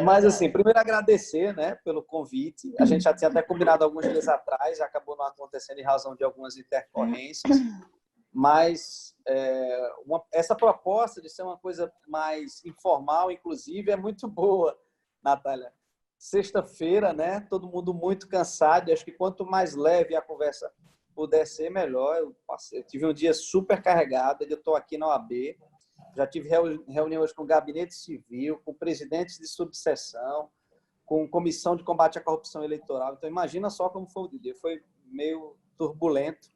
Mas, assim, primeiro agradecer, né, pelo convite. A gente já tinha até combinado alguns dias atrás, acabou não acontecendo em razão de algumas intercorrências. Mas essa proposta de ser uma coisa mais informal, inclusive, é muito boa, Natália. Sexta-feira, né? Todo mundo muito cansado. Acho que quanto mais leve a conversa puder ser, melhor. Eu tive um dia super carregado. Eu estou aqui na OAB. Já tive reuniões com o Gabinete Civil, com presidentes de subseção, com comissão de combate à corrupção eleitoral. Então, imagina só como foi o dia. Foi meio turbulento.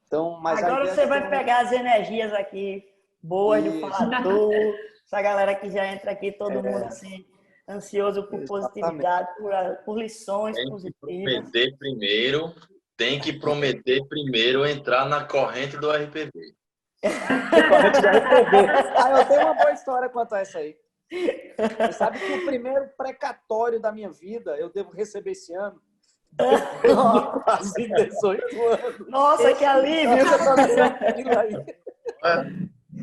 Então, mas agora você vai pegar as energias aqui boas do Fala Tu, essa galera que já entra aqui, todo mundo assim, ansioso por positividade, por lições positivas. Tem que prometer primeiro entrar na corrente do RPV. Corrente do RPV. Eu tenho uma boa história quanto a essa aí. Você sabe que o primeiro precatório da minha vida eu devo receber esse ano? Quase 18 anos. Nossa, que alívio!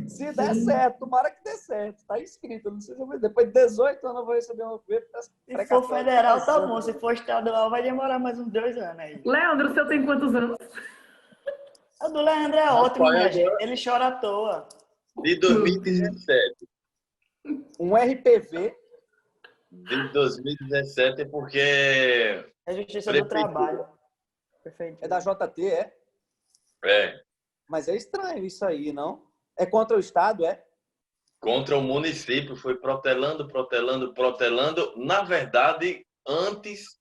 Se der certo, tomara que dê certo. Está escrito. Não sei se depois de 18 anos eu vou receber uma coisa. Se for federal, tá bom. Se for estadual, vai demorar mais uns 2 anos aí. Leandro, o seu tem quantos anos? O do Leandro é ótimo, minha gente. Ele chora à toa. De 2017. Um RPV. De 2017 é porque... É Justiça do Trabalho. Perfeito. É da JT, é? É. Mas é estranho isso aí, não? É contra o Estado, é? Contra o município. Foi protelando. Na verdade, antes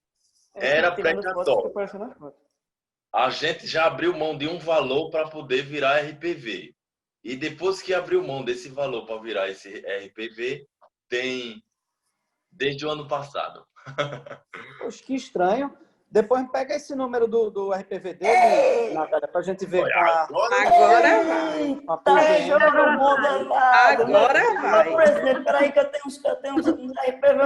era precatório. A gente já abriu mão de um valor para poder virar RPV. E depois que abriu mão desse valor para virar esse RPV, tem desde o ano passado. Poxa, que estranho. Depois pega esse número do RPV dele, Natália, para a gente ver. Agora vai. Tá jogo bom danado. Agora vai. Presidente, peraí que eu tenho uns RPV.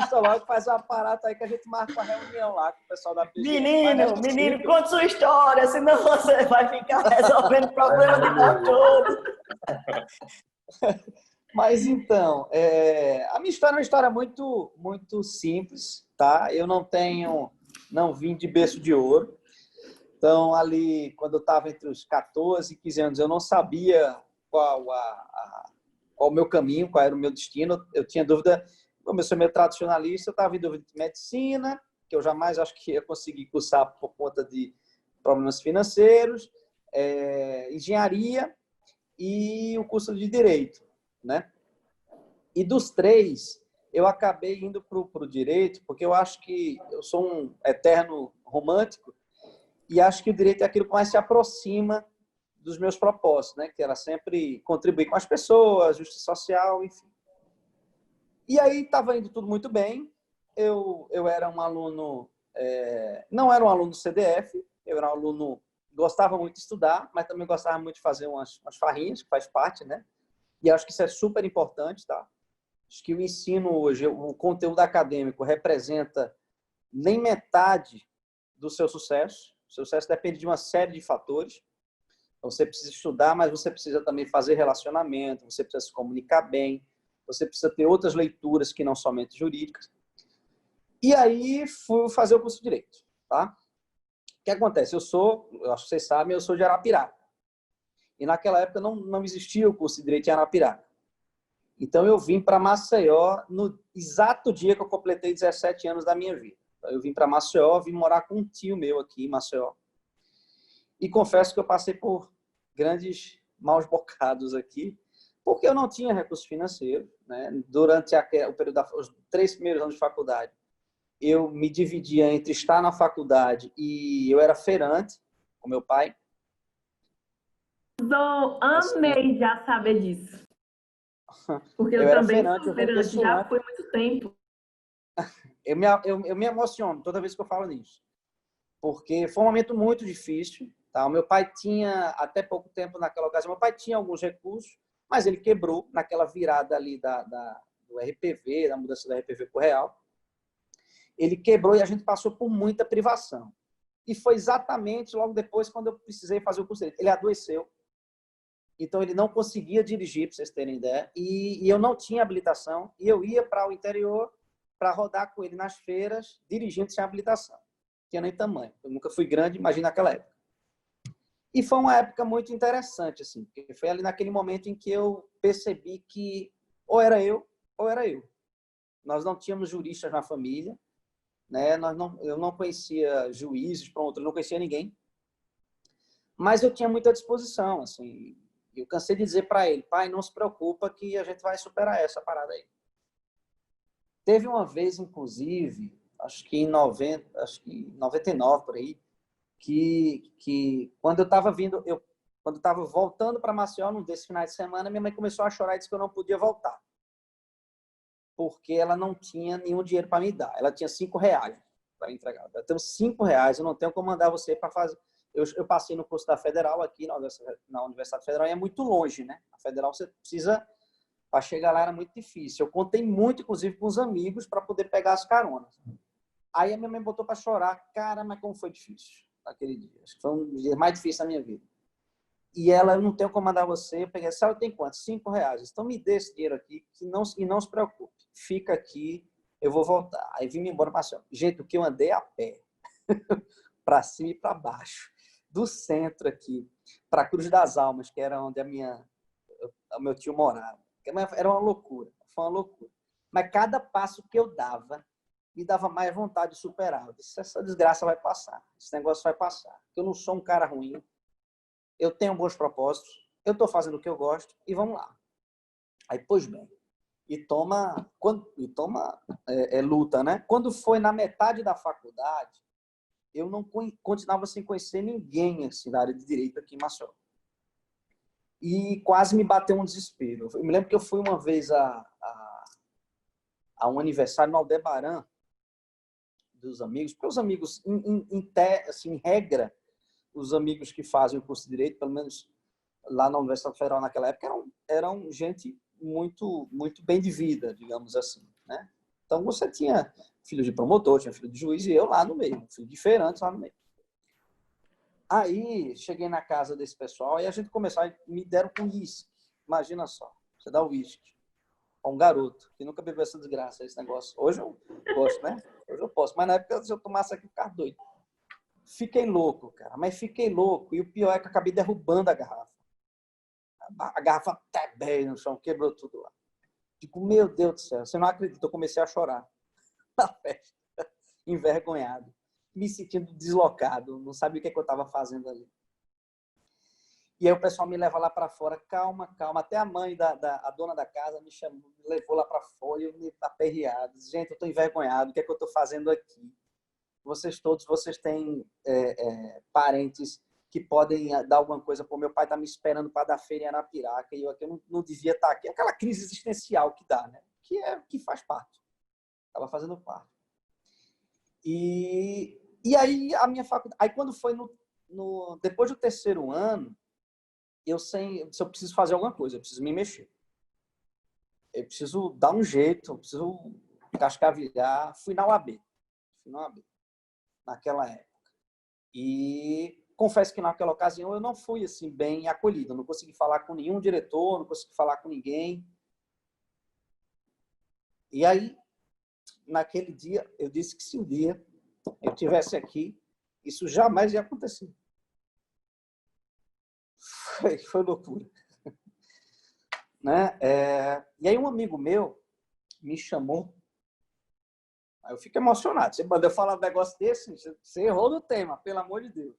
Isso, logo faz um aparato aí que a gente marca uma reunião lá com o pessoal da PG. Menino, conta sua história, senão você vai ficar resolvendo problema de controle. Mas então, a minha história é uma história muito, muito simples, tá? Eu não vim de berço de ouro. Então, ali, quando eu estava entre os 14 e 15 anos, eu não sabia qual o meu caminho, qual era o meu destino. Eu tinha dúvida, como eu sou meio tradicionalista, eu estava em dúvida de medicina, que eu jamais acho que ia conseguir cursar por conta de problemas financeiros, engenharia e o curso de direito, né? E dos 3, eu acabei indo para o direito, porque eu acho que eu sou um eterno romântico e acho que o direito é aquilo que mais se aproxima dos meus propósitos, né? Que era sempre contribuir com as pessoas, justiça social, enfim. E aí estava indo tudo muito bem. Eu era um aluno, não era um aluno do CDF, eu era um aluno, gostava muito de estudar, mas também gostava muito de fazer umas farrinhas, que faz parte, né? E acho que isso é super importante, tá? Acho que o ensino hoje, o conteúdo acadêmico representa nem metade do seu sucesso. O seu sucesso depende de uma série de fatores. Então, você precisa estudar, mas você precisa também fazer relacionamento, você precisa se comunicar bem, você precisa ter outras leituras que não somente jurídicas. E aí, fui fazer o curso de Direito, tá? O que acontece? Eu acho que vocês sabem, eu sou de Arapiraca. E naquela época não existia o curso de Direito em Arapiraca. Então, eu vim para Maceió no exato dia que eu completei 17 anos da minha vida. Então, eu vim para Maceió, vim morar com um tio meu aqui em Maceió. E confesso que eu passei por grandes maus bocados aqui, porque eu não tinha recurso financeiro, né? Durante o período os 3 primeiros anos de faculdade, eu me dividia entre estar na faculdade e eu era feirante com meu pai. Amei já saber disso. Porque eu também sou feirante já foi muito tempo. Eu me emociono toda vez que eu falo nisso. Porque foi um momento muito difícil. Tá? O meu pai tinha, até pouco tempo naquela ocasião, meu pai tinha alguns recursos, mas ele quebrou naquela virada ali do RPV, da mudança do RPV para o real. Ele quebrou e a gente passou por muita privação. E foi exatamente logo depois, quando eu precisei fazer o curso dele. Ele adoeceu. Então, ele não conseguia dirigir, para vocês terem ideia. E eu não tinha habilitação. E eu ia para o interior para rodar com ele nas feiras, dirigindo sem habilitação. Tinha nem tamanho. Eu nunca fui grande, imagina naquela época. E foi uma época muito interessante, assim, porque foi ali naquele momento em que eu percebi que ou era eu, ou era eu. Nós não tínhamos juristas na família, né? Eu não conhecia juízes, pronto, eu não conhecia ninguém. Mas eu tinha muita disposição, assim. Eu cansei de dizer para ele, pai, não se preocupa que a gente vai superar essa parada aí. Teve uma vez, inclusive, acho que em 99 por aí, que quando eu estava quando eu estava voltando para Maceió, num desses finais de semana, minha mãe começou a chorar e disse que eu não podia voltar. Porque ela não tinha nenhum dinheiro para me dar. Ela tinha R$5 para entregar. Eu tenho R$5, eu não tenho como mandar você para fazer. Eu passei no curso da Federal aqui, na Universidade Federal, e é muito longe, né? A Federal você precisa, para chegar lá era muito difícil. Eu contei muito, inclusive, com os amigos para poder pegar as caronas. Aí a minha mãe botou para chorar. Cara, mas como foi difícil aquele dia. Acho que foi um dos dias mais difíceis da minha vida. E ela, eu não tenho como mandar você. Eu peguei, sabe, tem quanto? R$5. Então me dê esse dinheiro aqui e não se preocupe. Fica aqui, eu vou voltar. Aí vim embora para Maceió. Gente, o que eu andei a pé, para cima e para baixo, do centro aqui, para Cruz das Almas, que era onde o meu tio morava. Era uma loucura, foi uma loucura. Mas cada passo que eu dava, me dava mais vontade de superar. Eu disse, essa desgraça vai passar, esse negócio vai passar. Eu não sou um cara ruim, eu tenho bons propósitos, eu estou fazendo o que eu gosto e vamos lá. Aí, pois bem, luta, né? Quando foi na metade da faculdade, eu não continuava sem conhecer ninguém assim, da área de direito aqui em Maceió. E quase me bateu um desespero. Eu me lembro que eu fui uma vez a um aniversário no Aldebaran dos amigos, porque os amigos, assim, em regra, os amigos que fazem o curso de Direito, pelo menos lá na Universidade Federal naquela época, eram gente muito, muito bem de vida, digamos assim, né? Então, você tinha filho de promotor, tinha filho de juiz e eu lá no meio, filho de feirante lá no meio. Aí, cheguei na casa desse pessoal e a gente começou, me deram com uísque. Imagina só, você dá o uísque a um garoto que nunca bebeu essa desgraça, esse negócio. Hoje eu gosto, né? Hoje eu posso, mas na época, se eu tomasse aqui, eu ficava doido. Fiquei louco, cara, mas fiquei louco. E o pior é que eu acabei derrubando a garrafa. A garrafa até bem no chão, quebrou tudo lá. Tipo, meu Deus do céu, você não acredita, eu comecei a chorar na festa, envergonhado, me sentindo deslocado, não sabia o que eu estava fazendo ali. E aí o pessoal me leva lá para fora, calma, calma. Até a mãe, a dona da casa, me chamou, me levou lá para fora e eu me aperreado. Gente, eu estou envergonhado, o que é que eu estou fazendo aqui? Vocês têm parentes que podem dar alguma coisa. Pô, meu pai está me esperando para dar feira em Arapiraca e eu não devia estar aqui. Aquela crise existencial que dá, né? Que faz parte. Estava fazendo parte. E aí a minha faculdade... Aí quando foi depois do terceiro ano, eu preciso fazer alguma coisa, eu preciso me mexer. Eu preciso dar um jeito, eu preciso cascavilhar. Fui na UAB. Naquela época. E confesso que naquela ocasião eu não fui assim bem acolhido. Eu não consegui falar com nenhum diretor, não consegui falar com ninguém. E aí, naquele dia, eu disse que se um dia eu estivesse aqui, isso jamais ia acontecer. Foi loucura. Né? E aí um amigo meu me chamou. Aí eu fico emocionado. Você mandou falar um negócio desse, você errou no tema, pelo amor de Deus.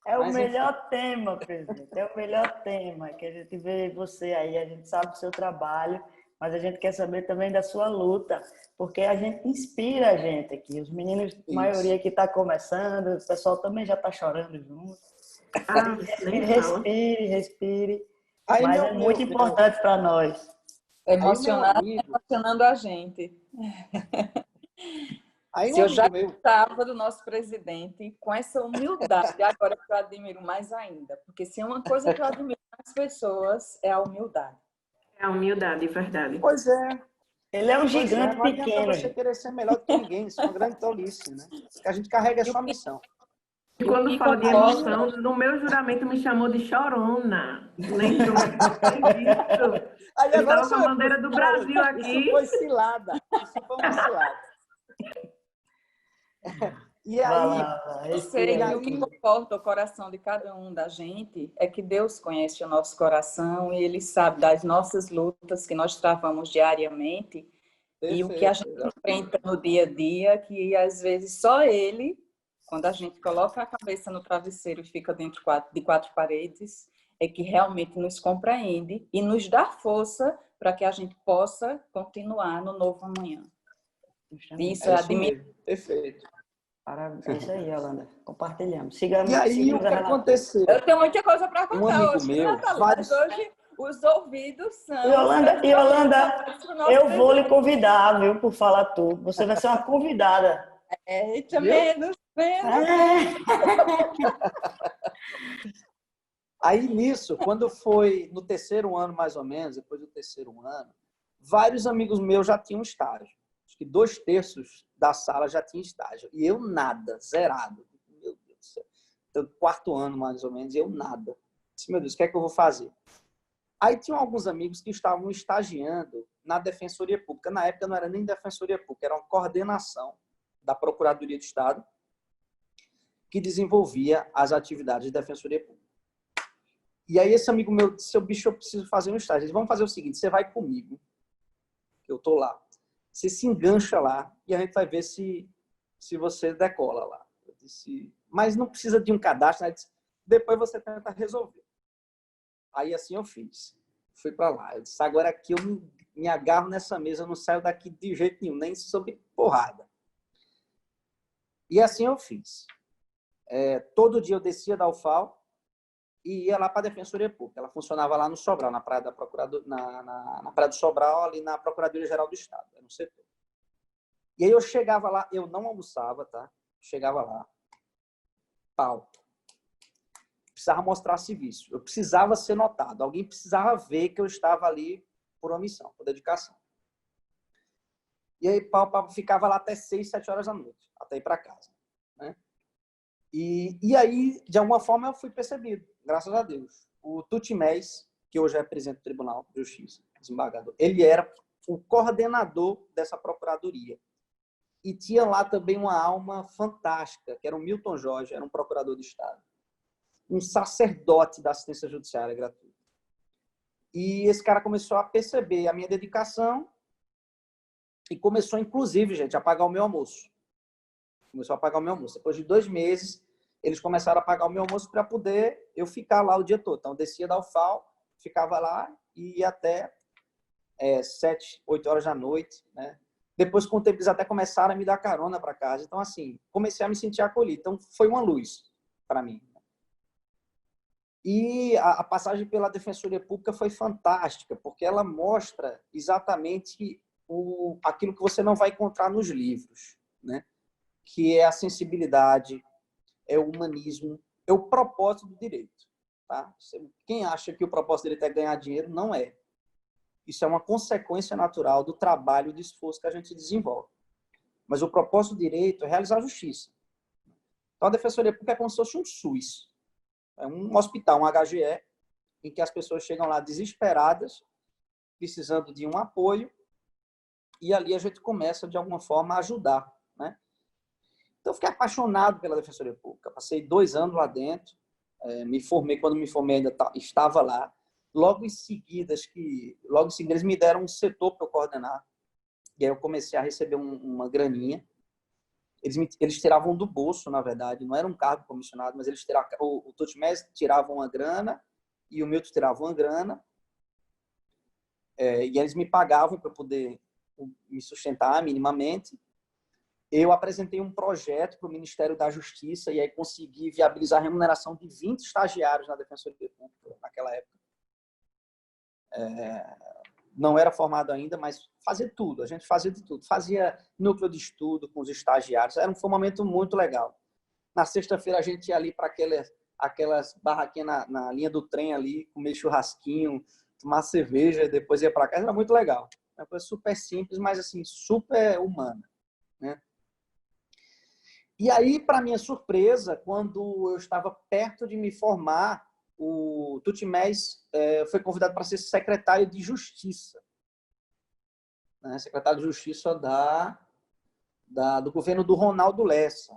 É o melhor tema, presidente. É o melhor tema. Que a gente vê você aí, a gente sabe do seu trabalho, mas a gente quer saber também da sua luta, porque a gente inspira a gente aqui. Os meninos, a maioria que está começando, o pessoal também já está chorando junto. Respire. Aí, mas é muito importante para nós. Emocionando a gente. Se eu já gostava do nosso presidente, com essa humildade, agora que eu admiro mais ainda. Porque se é uma coisa que eu admiro nas pessoas, é a humildade. É a humildade, verdade. Pois é. Ele é um gigante não pequeno. Não adianta você querer ser melhor do que ninguém, isso é uma grande tolice, né? A gente carrega a sua missão. E quando fala de emoção, no meu juramento me chamou de chorona. Lembro disso. Aí, Eu agora estava com a bandeira do Brasil aqui. Isso foi cilada. Isso foi uma cilada. E aí, eu sei que o que importa o coração de cada um da gente é que Deus conhece o nosso coração e Ele sabe das nossas lutas que nós travamos diariamente. Perfeito. E o que a gente enfrenta no dia a dia, que às vezes só Ele, quando a gente coloca a cabeça no travesseiro e fica dentro de quatro paredes, é que realmente nos compreende e nos dá força para que a gente possa continuar no novo amanhã. Isso é admirável. Perfeito. Parabéns. É isso aí, Yolanda. Compartilhamos. Sigamos. E aí, o que aconteceu? Eu tenho muita coisa para contar amigo hoje, meu, mas hoje os ouvidos são... Yolanda, eu vou lhe convidar, viu, por falar tudo. Você vai ser uma convidada. Eita, menos. Aí, nisso, quando foi no terceiro ano, mais ou menos, depois do terceiro ano, vários amigos meus já tinham estágio. Acho que 2/3 da sala já tinha estágio. E eu nada, zerado. Meu Deus do céu. Então, quarto ano, mais ou menos, e eu nada. Disse, meu Deus, o que é que eu vou fazer? Aí tinham alguns amigos que estavam estagiando na Defensoria Pública. Na época não era nem Defensoria Pública, era uma coordenação da Procuradoria de Estado que desenvolvia as atividades de Defensoria Pública. E aí esse amigo meu disse, seu bicho, eu preciso fazer um estágio. Ele disse, vamos fazer o seguinte, você vai comigo, que eu tô lá. Você se engancha lá e a gente vai ver se você decola lá. Eu disse, mas não precisa de um cadastro, né? Disse, depois você tenta resolver. Aí assim eu fiz. Fui para lá. Eu disse, agora aqui eu me agarro nessa mesa, eu não saio daqui de jeito nenhum, nem sob porrada. E assim eu fiz. Todo dia eu descia da UFAL e ia lá para a Defensoria Pública. Ela funcionava lá no Sobral, na Praia da Procurador, na Praia do Sobral, ali na Procuradoria-Geral do Estado, no setor. E aí eu chegava lá, eu não almoçava, tá? Chegava lá, pau. Precisava mostrar serviço. Eu precisava ser notado. Alguém precisava ver que eu estava ali por omissão, por dedicação. E aí, pau, ficava lá até 6, 7 horas da noite, até ir para casa, né? E aí, de alguma forma, eu fui percebido, graças a Deus. O Tutimés, que hoje é presidente do Tribunal de Justiça, desembargador, ele era o coordenador dessa procuradoria. E tinha lá também uma alma fantástica, que era o Milton Jorge, era um procurador de Estado. Um sacerdote da assistência judiciária gratuita. E esse cara começou a perceber a minha dedicação e começou, inclusive, gente, a pagar o meu almoço. Começou a pagar o meu almoço. Depois de 2 meses, eles começaram a pagar o meu almoço para poder eu ficar lá o dia todo. Então, eu descia da UFAL, ficava lá e ia até 7, 8 horas da noite, né? Depois, com o tempo, eles até começaram a me dar carona para casa. Então, assim, comecei a me sentir acolhido. Então, foi uma luz para mim. E a passagem pela Defensoria Pública foi fantástica, porque ela mostra exatamente aquilo que você não vai encontrar nos livros, né? Que é a sensibilidade, é o humanismo, é o propósito do direito. Tá? Quem acha que o propósito do direito é ganhar dinheiro, não é. Isso é uma consequência natural do trabalho e do esforço que a gente desenvolve. Mas o propósito do direito é realizar a justiça. Então, a Defensoria Pública é como se fosse um SUS. É um hospital, um HGE, em que as pessoas chegam lá desesperadas, precisando de um apoio, e ali a gente começa, de alguma forma, a ajudar, né? Então, eu fiquei apaixonado pela Defensoria Pública. Passei 2 anos lá dentro, me formei, quando me formei ainda estava lá. Logo em seguida, eles me deram um setor para eu coordenar, e aí eu comecei a receber uma graninha. Eles tiravam do bolso, na verdade, não era um cargo comissionado, mas eles tiravam, o Tutimés tirava uma grana e o Milton tirava uma grana, e eles me pagavam para poder me sustentar minimamente. Eu apresentei um projeto para o Ministério da Justiça e aí consegui viabilizar a remuneração de 20 estagiários na Defensoria Pública naquela época. Não era formado ainda, mas fazia tudo. A gente fazia de tudo. Fazia núcleo de estudo com os estagiários. Foi um momento muito legal. Na sexta-feira, a gente ia ali para aquelas barraquinhas na linha do trem ali, comer churrasquinho, tomar cerveja e depois ia para casa. Era muito legal. Uma coisa super simples, mas assim, super humana, né? E aí, para minha surpresa, quando eu estava perto de me formar, o Tutimés foi convidado para ser secretário de Justiça. Né? Secretário de Justiça do governo do Ronaldo Lessa.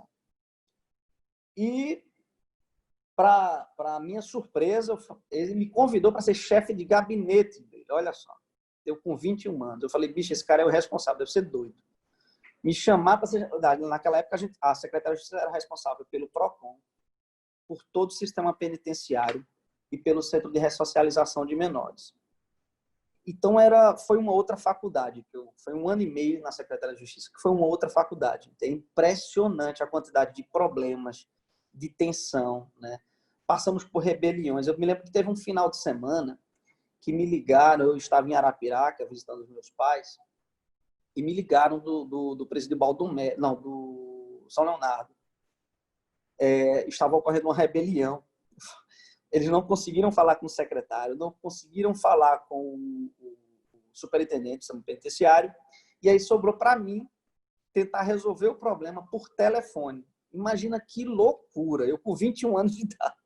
E, para minha surpresa, ele me convidou para ser chefe de gabinete dele. Olha só, eu com 21 anos. Eu falei, bicho, esse cara é o responsável, deve ser doido. Me chamar para ser... Naquela época, a secretária de Justiça era responsável pelo PROCON, por todo o sistema penitenciário e pelo Centro de Ressocialização de Menores. Então, foi uma outra faculdade. Foi 1 ano e meio na Secretaria de Justiça, que foi uma outra faculdade. É impressionante a quantidade de problemas, de tensão, né? Passamos por rebeliões. Eu me lembro que teve um final de semana que me ligaram, eu estava em Arapiraca, visitando os meus pais, e me ligaram do presídio Baldomé, não, do São Leonardo. Estava ocorrendo uma rebelião. Eles não conseguiram falar com o secretário, não conseguiram falar com o superintendente do sistema penitenciário, e aí sobrou para mim tentar resolver o problema por telefone. Imagina que loucura, eu com 21 anos de idade,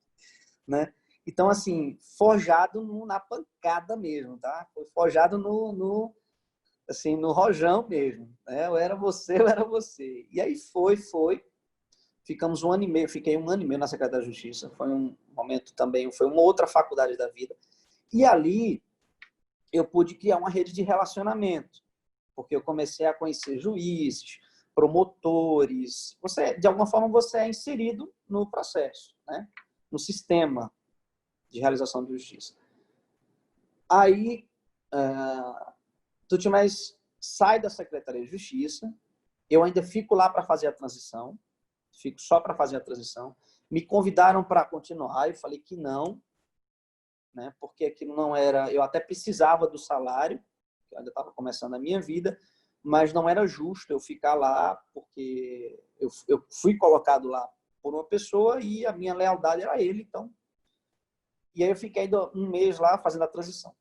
né? Então, assim, forjado na pancada mesmo, tá? Foi forjado no rojão mesmo, né? Eu era você. E aí foi. Ficamos 1 ano e meio, fiquei 1 ano e meio na Secretaria de Justiça. Foi um momento também, foi uma outra faculdade da vida. E ali eu pude criar uma rede de relacionamento, porque eu comecei a conhecer juízes, promotores. De alguma forma, você é inserido no processo, né? No sistema de realização de justiça. Aí, Tutimés sai da Secretaria de Justiça, eu ainda fico lá para fazer a transição, fico só para fazer a transição. Me convidaram para continuar, eu falei que não, né? Porque aquilo não era... Eu até precisava do salário, eu ainda estava começando a minha vida, mas não era justo eu ficar lá, porque eu fui colocado lá por uma pessoa e a minha lealdade era ele, então... E aí eu fiquei 1 mês lá fazendo a transição.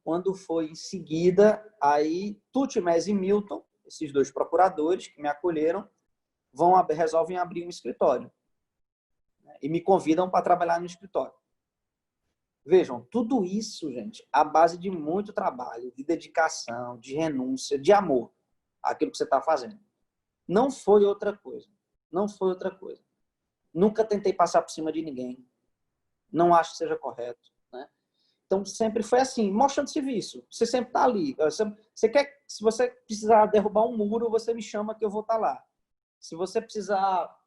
Quando foi em seguida, aí Tutimés e Milton, esses 2 procuradores que me acolheram, resolvem abrir um escritório, né? E me convidam para trabalhar no escritório. Vejam, tudo isso, gente, à base de muito trabalho, de dedicação, de renúncia, de amor àquilo que você está fazendo. Não foi outra coisa. Não foi outra coisa. Nunca tentei passar por cima de ninguém. Não acho que seja correto, né? Então, sempre foi assim, mostrando serviço. Você sempre está ali. Se você precisar derrubar um muro, você me chama que eu vou estar lá. Se você precisar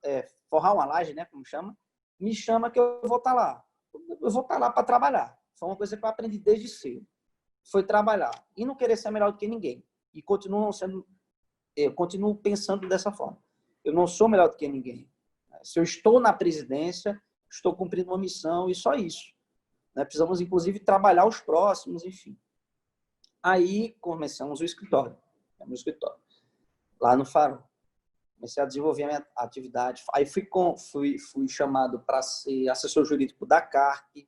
forrar uma laje, né, como chama, me chama que eu vou estar lá. Eu vou estar lá para trabalhar. Foi uma coisa que eu aprendi desde cedo. Foi trabalhar. E não querer ser melhor do que ninguém. E eu continuo pensando dessa forma. Eu não sou melhor do que ninguém. Se eu estou na presidência, estou cumprindo uma missão e só isso. Né? Precisamos, inclusive, trabalhar os próximos, enfim. Aí começamos o escritório. Lá no Farol. Comecei a desenvolver a minha atividade. Aí fui chamado para ser assessor jurídico da CARP.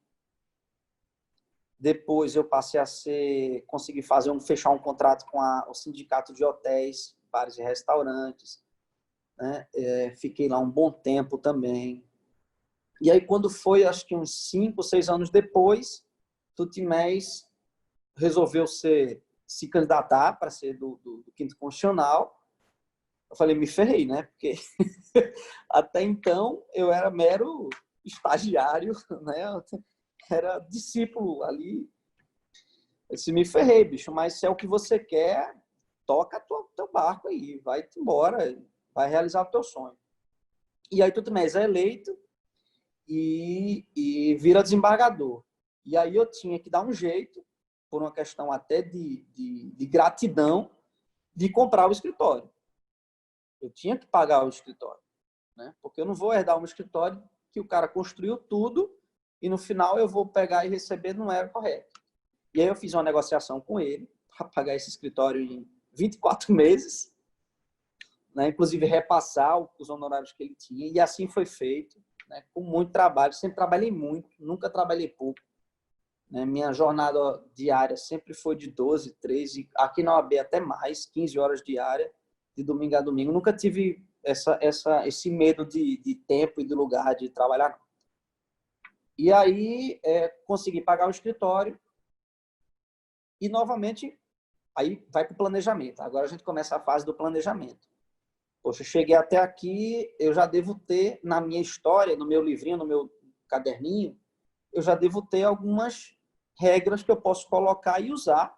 Depois eu passei a consegui fechar um contrato com o Sindicato de Hotéis, Bares e Restaurantes. Né? Fiquei lá um bom tempo também. E aí, quando foi, acho que uns 5, 6 anos depois, Tutimés resolveu se candidatar para ser do 5º Constitucional. Eu falei, me ferrei, né? Porque até então eu era mero estagiário, né? Eu era discípulo ali. Eu disse, me ferrei, bicho, mas se é o que você quer, toca teu barco aí, vai embora, vai realizar o teu sonho. E aí Tutimés é eleito e vira desembargador. E aí eu tinha que dar um jeito, por uma questão até de gratidão, de comprar o escritório. Eu tinha que pagar o escritório, né? Porque eu não vou herdar um escritório que o cara construiu tudo e no final eu vou pegar e receber, não era correto. E aí eu fiz uma negociação com ele para pagar esse escritório em 24 meses, né? Inclusive repassar os honorários que ele tinha, e assim foi feito, né? Com muito trabalho. Sempre trabalhei muito, nunca trabalhei pouco, né? Minha jornada diária sempre foi de 12, 13, aqui na OAB até mais, 15 horas diárias, de domingo a domingo. Nunca tive esse medo de tempo e de lugar de trabalhar, não. E aí, consegui pagar o escritório e, novamente, aí vai para o planejamento. Agora a gente começa a fase do planejamento. Poxa, eu cheguei até aqui, eu já devo ter, na minha história, no meu livrinho, no meu caderninho, eu já devo ter algumas regras que eu posso colocar e usar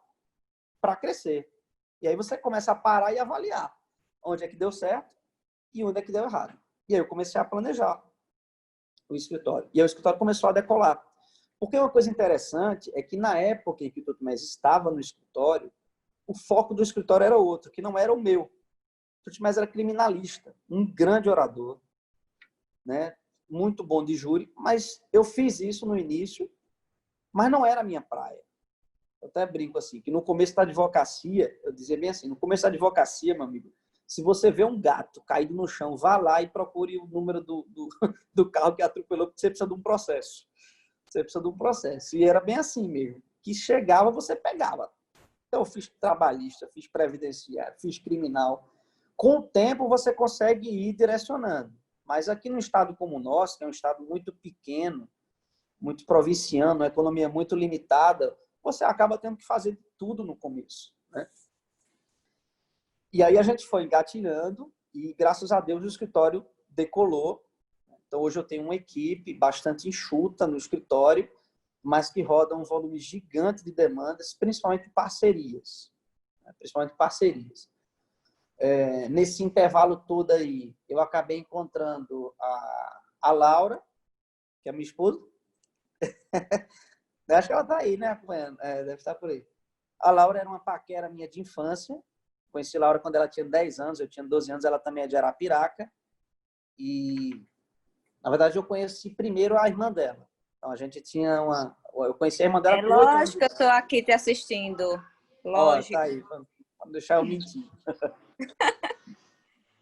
para crescer. E aí você começa a parar e avaliar onde é que deu certo e onde é que deu errado. E aí eu comecei a planejar o escritório. E aí o escritório começou a decolar. Porque uma coisa interessante é que na época em que o Tutmés estava no escritório, o foco do escritório era outro, que não era o meu. O Tutmés era criminalista, um grande orador, né? Muito bom de júri, mas eu fiz isso no início, mas não era a minha praia. Eu até brinco assim, que no começo da advocacia, eu dizia bem assim, no começo da advocacia, meu amigo, se você vê um gato caído no chão, vá lá e procure o número do carro que atropelou, porque você precisa de um processo. Você precisa de um processo. E era bem assim mesmo, que chegava, você pegava. Então, eu fiz trabalhista, fiz previdenciário, fiz criminal. Com o tempo, você consegue ir direcionando. Mas aqui num estado como o nosso, que é um estado muito pequeno, muito provinciano, uma economia muito limitada, você acaba tendo que fazer tudo no começo, né? E aí a gente foi engatilhando e, graças a Deus, o escritório decolou. Então, hoje eu tenho uma equipe bastante enxuta no escritório, mas que roda um volume gigante de demandas, principalmente parcerias. Principalmente parcerias. Nesse intervalo todo aí, eu acabei encontrando a Laura, que é minha esposa. Acho que ela está aí, né, acompanhando? Deve estar por aí. A Laura era uma paquera minha de infância. Conheci a Laura quando ela tinha 10 anos, eu tinha 12 anos, ela também é de Arapiraca. E, na verdade, eu conheci primeiro a irmã dela. Então, a gente tinha uma... Eu conheci a irmã dela por 8 anos. Lógico que eu estou aqui te assistindo. Lógico. Tá aí, vamos deixar eu mentir.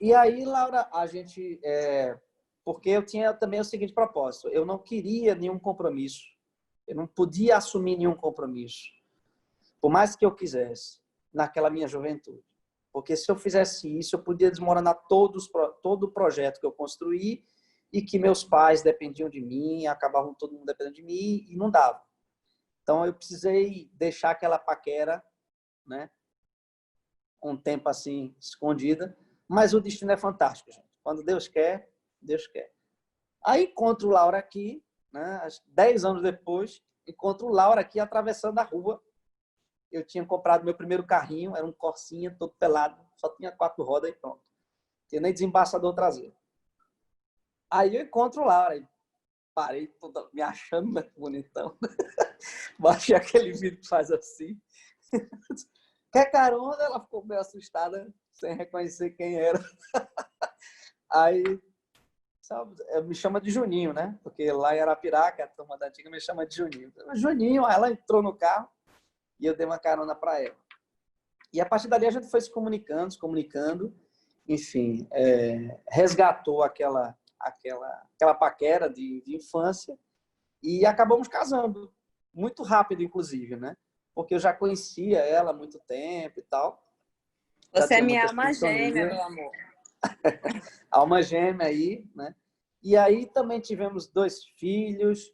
E aí, Laura, a gente... porque eu tinha também o seguinte propósito. Eu não queria nenhum compromisso. Eu não podia assumir nenhum compromisso. Por mais que eu quisesse, naquela minha juventude. Porque se eu fizesse isso, eu podia desmoronar todo o projeto que eu construí e que meus pais dependiam de mim, acabavam todo mundo dependendo de mim e não dava. Então, eu precisei deixar aquela paquera, né, um tempo assim, escondida. Mas o destino é fantástico, gente. Quando Deus quer, Deus quer. Aí encontro Laura aqui, né, 10 anos depois, encontro Laura aqui atravessando a rua. Eu tinha comprado meu primeiro carrinho, era um Corsinha, todo pelado, só tinha 4 rodas e pronto. Não tinha nem desembaçador traseiro. Aí eu encontro Laura, parei toda, me achando, né, bonitão. Baixei aquele vídeo que faz assim. Quer carona? Ela ficou meio assustada, sem reconhecer quem era. Aí, sabe, me chama de Juninho, né? Porque lá em Arapiraca, a turma da antiga me chama de Juninho. Juninho, aí ela entrou no carro e eu dei uma carona para ela. E a partir dali a gente foi se comunicando, enfim, resgatou aquela paquera de infância e acabamos casando, muito rápido, inclusive, né? Porque eu já conhecia ela há muito tempo e tal. Você é minha alma gêmea, meu amor. Alma gêmea aí, né? E aí também tivemos 2 filhos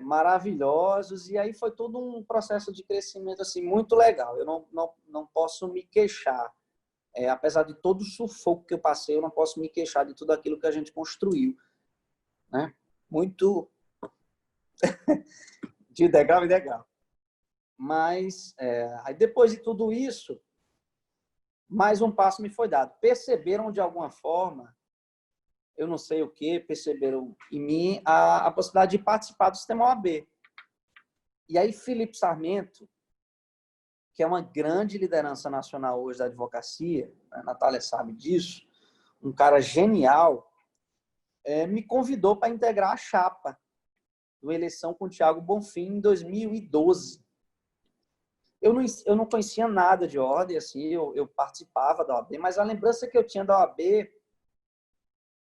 maravilhosos, e aí foi todo um processo de crescimento assim, muito legal. Eu não posso me queixar. Apesar de todo o sufoco que eu passei, eu não posso me queixar de tudo aquilo que a gente construiu, né? Muito de degrau em degrau. Mas, aí depois de tudo isso, mais um passo me foi dado. Perceberam de alguma forma, eu não sei o que, perceberam em mim a possibilidade de participar do sistema OAB. E aí Felipe Sarmento, que é uma grande liderança nacional hoje da advocacia, a Natália sabe disso, um cara genial, me convidou para integrar a chapa do eleição com o Thiago Bonfim em 2012. Eu não conhecia nada de ordem, assim, eu participava da OAB, mas a lembrança que eu tinha da OAB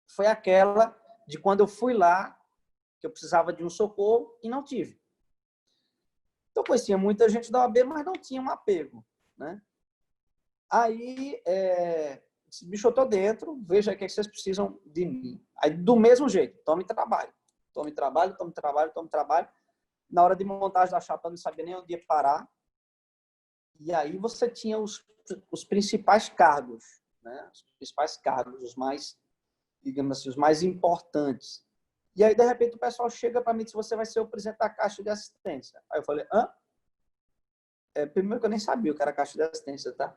foi aquela de quando eu fui lá, que eu precisava de um socorro e não tive. Então, eu conhecia muita gente da OAB, mas não tinha um apego, né? Aí, disse, bicho, eu estou dentro, veja o que vocês precisam de mim. Aí, do mesmo jeito, tome trabalho. Tome trabalho, tome trabalho, tome trabalho. Na hora de montagem da chapa, eu não sabia nem onde ia parar. E aí você tinha os principais cargos, né? Os principais cargos, os mais, digamos assim, os mais importantes. E aí, de repente, o pessoal chega para mim e diz, você vai ser o presidente da Caixa de Assistência. Aí eu falei, hã? Primeiro que eu nem sabia o que era Caixa de Assistência, tá?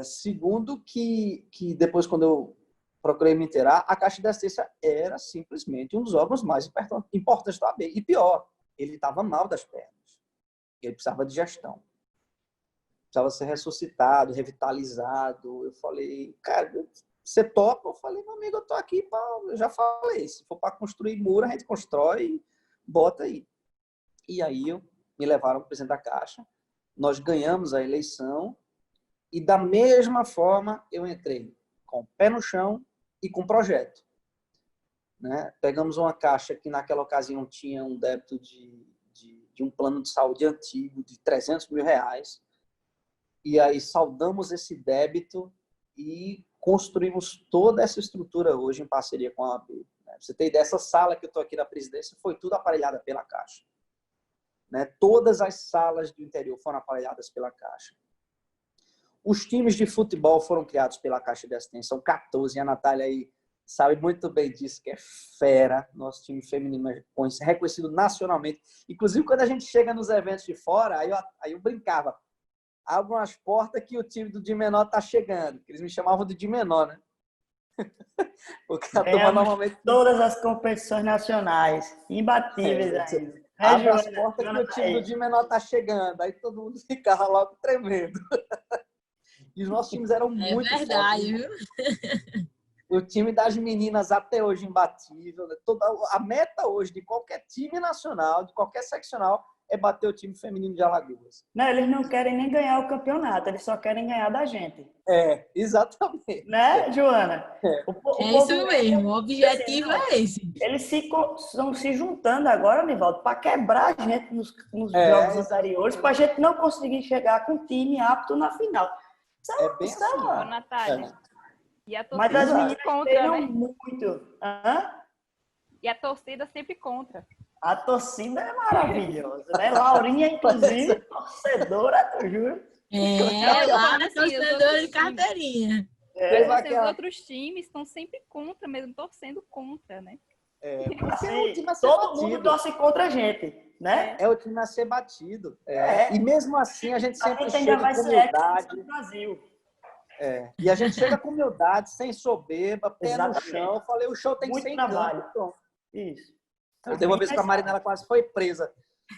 Segundo que depois, quando eu procurei me inteirar, a Caixa de Assistência era simplesmente um dos órgãos mais importantes do AB. E pior, ele estava mal das pernas. Ele precisava de gestão. Precisava ser ressuscitado, revitalizado. Eu falei, cara, você topa? Eu falei, meu amigo, eu tô aqui eu já falei, se for para construir muro, a gente constrói, bota aí. E aí me levaram para o presidente da Caixa, nós ganhamos a eleição e da mesma forma eu entrei com o pé no chão e com projeto. Né? Pegamos uma Caixa que naquela ocasião tinha um débito de um plano de saúde antigo de R$300 mil, e aí saldamos esse débito e construímos toda essa estrutura hoje em parceria com a OAB. Né? Você tem ideia, essa sala que eu estou aqui na presidência foi tudo aparelhada pela Caixa. Né? Todas as salas do interior foram aparelhadas pela Caixa. Os times de futebol foram criados pela Caixa de Assistência, são 14, e a Natália aí sabe muito bem disso, que é fera. Nosso time feminino é reconhecido nacionalmente. Inclusive, quando a gente chega nos eventos de fora, aí eu brincava, abram as portas que o time do de menor está chegando. Eles me chamavam de menor, né? Porque a turma normalmente... Todas as competições nacionais, imbatíveis ainda. Abre as portas que o time do de menor está chegando. Aí todo mundo ficava logo tremendo. E os nossos times eram muito fortes. É verdade, viu? O time das meninas até hoje imbatível. Né? A meta hoje de qualquer time nacional, de qualquer seccional, é bater o time feminino de Alagoas. Não, eles não querem nem ganhar o campeonato, eles só querem ganhar da gente. Exatamente. Né, Joana? Isso mesmo, o objetivo é esse. Eles estão se juntando agora, Nivaldo, para quebrar a gente nos jogos anteriores, para a gente não conseguir chegar com um time apto na final. Bem assim. Natália. E a torcida mas as meninas contra, né? Muito. E a torcida sempre contra. A torcida é maravilhosa, né? Laurinha, inclusive, torcedora, eu juro. Lá na torcedora de carteirinha. Os outros times estão sempre contra, mesmo torcendo contra, né? Todo mundo torce contra a gente, né? É o time a ser batido. E mesmo assim, a gente sempre chega com humildade. No Brasil. E a gente chega com humildade, sem soberba, pé no chão. Eu falei, o show tem que ser em campo. Isso. Teve uma vez que a Marinela quase foi presa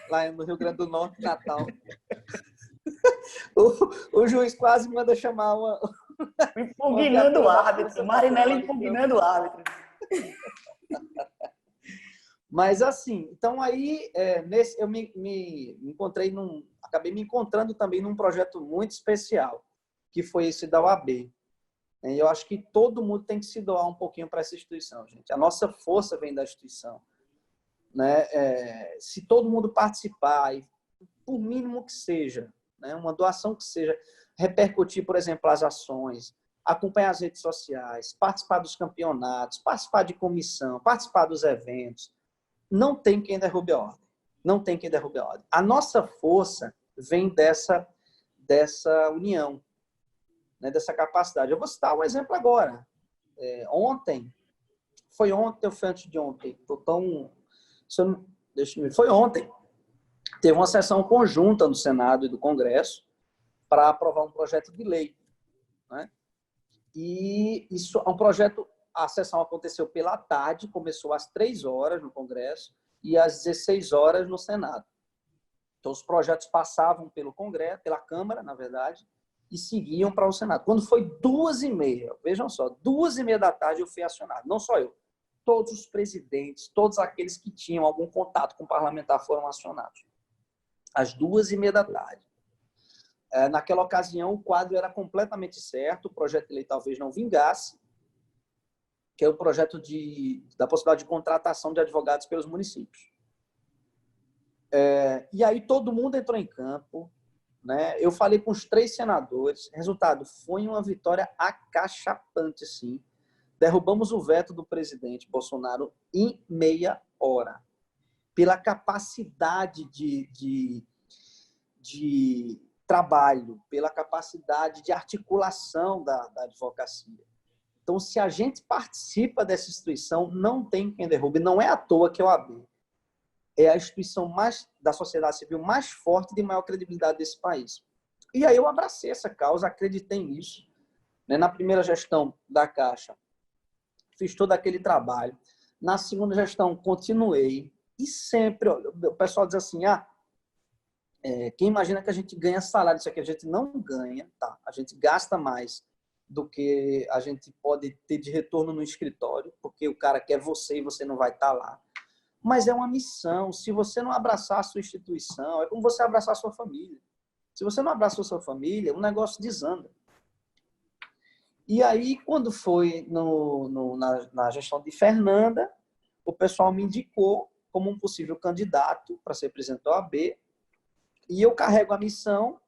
lá no Rio Grande do Norte, Natal. O juiz quase manda chamar uma... Impugnando o árbitro. Marinela impugnando o árbitro. Mas assim, então aí eu me encontrei acabei me encontrando também num projeto muito especial, que foi esse da OAB. E eu acho que todo mundo tem que se doar um pouquinho para essa instituição, gente. A nossa força vem da instituição. Né? Se todo mundo participar, e por mínimo que seja, né? Uma doação que seja, repercutir, por exemplo, as ações, acompanhar as redes sociais, participar dos campeonatos, participar de comissão, participar dos eventos, não tem quem derrube a ordem. Não tem quem derrube a ordem. A nossa força vem dessa união, né? Dessa capacidade. Eu vou citar um exemplo agora. Foi ontem ou foi antes de ontem? Foi ontem. Teve uma sessão conjunta no Senado e do Congresso para aprovar um projeto de lei. Né? E isso é um projeto... A sessão aconteceu pela tarde, começou às 3h no Congresso e às 16h no Senado. Então, os projetos passavam pelo Congresso, pela Câmara, na verdade, e seguiam para o Senado. Quando foi 2h30, vejam só, 2h30 da tarde eu fui acionado. Não só eu. Todos os presidentes, todos aqueles que tinham algum contato com o parlamentar foram acionados. Às 2h30 da tarde. Naquela ocasião, o quadro era completamente certo, o projeto de lei talvez não vingasse, que é o projeto da possibilidade de contratação de advogados pelos municípios. E aí todo mundo entrou em campo, né? Eu falei com os 3 senadores. Resultado, foi uma vitória acachapante, sim. Derrubamos o veto do presidente Bolsonaro em meia hora. Pela capacidade de trabalho, pela capacidade de articulação da advocacia. Então, se a gente participa dessa instituição, não tem quem derrube. Não é à toa que a OAB é a instituição da sociedade civil mais forte e de maior credibilidade desse país. E aí eu abracei essa causa, acreditei nisso. Na primeira gestão da Caixa, fiz todo aquele trabalho. Na segunda gestão, continuei. E sempre, olha, o pessoal diz assim, quem imagina que a gente ganha salário disso aqui? A gente não ganha, tá? A gente gasta mais do que a gente pode ter de retorno no escritório, porque o cara quer você e você não vai estar lá. Mas é uma missão. Se você não abraçar a sua instituição, é como você abraçar a sua família. Se você não abraça a sua família, o negócio desanda. E aí, quando foi na gestão de Fernanda, o pessoal me indicou como um possível candidato para ser presidente da OAB. E eu carrego a missão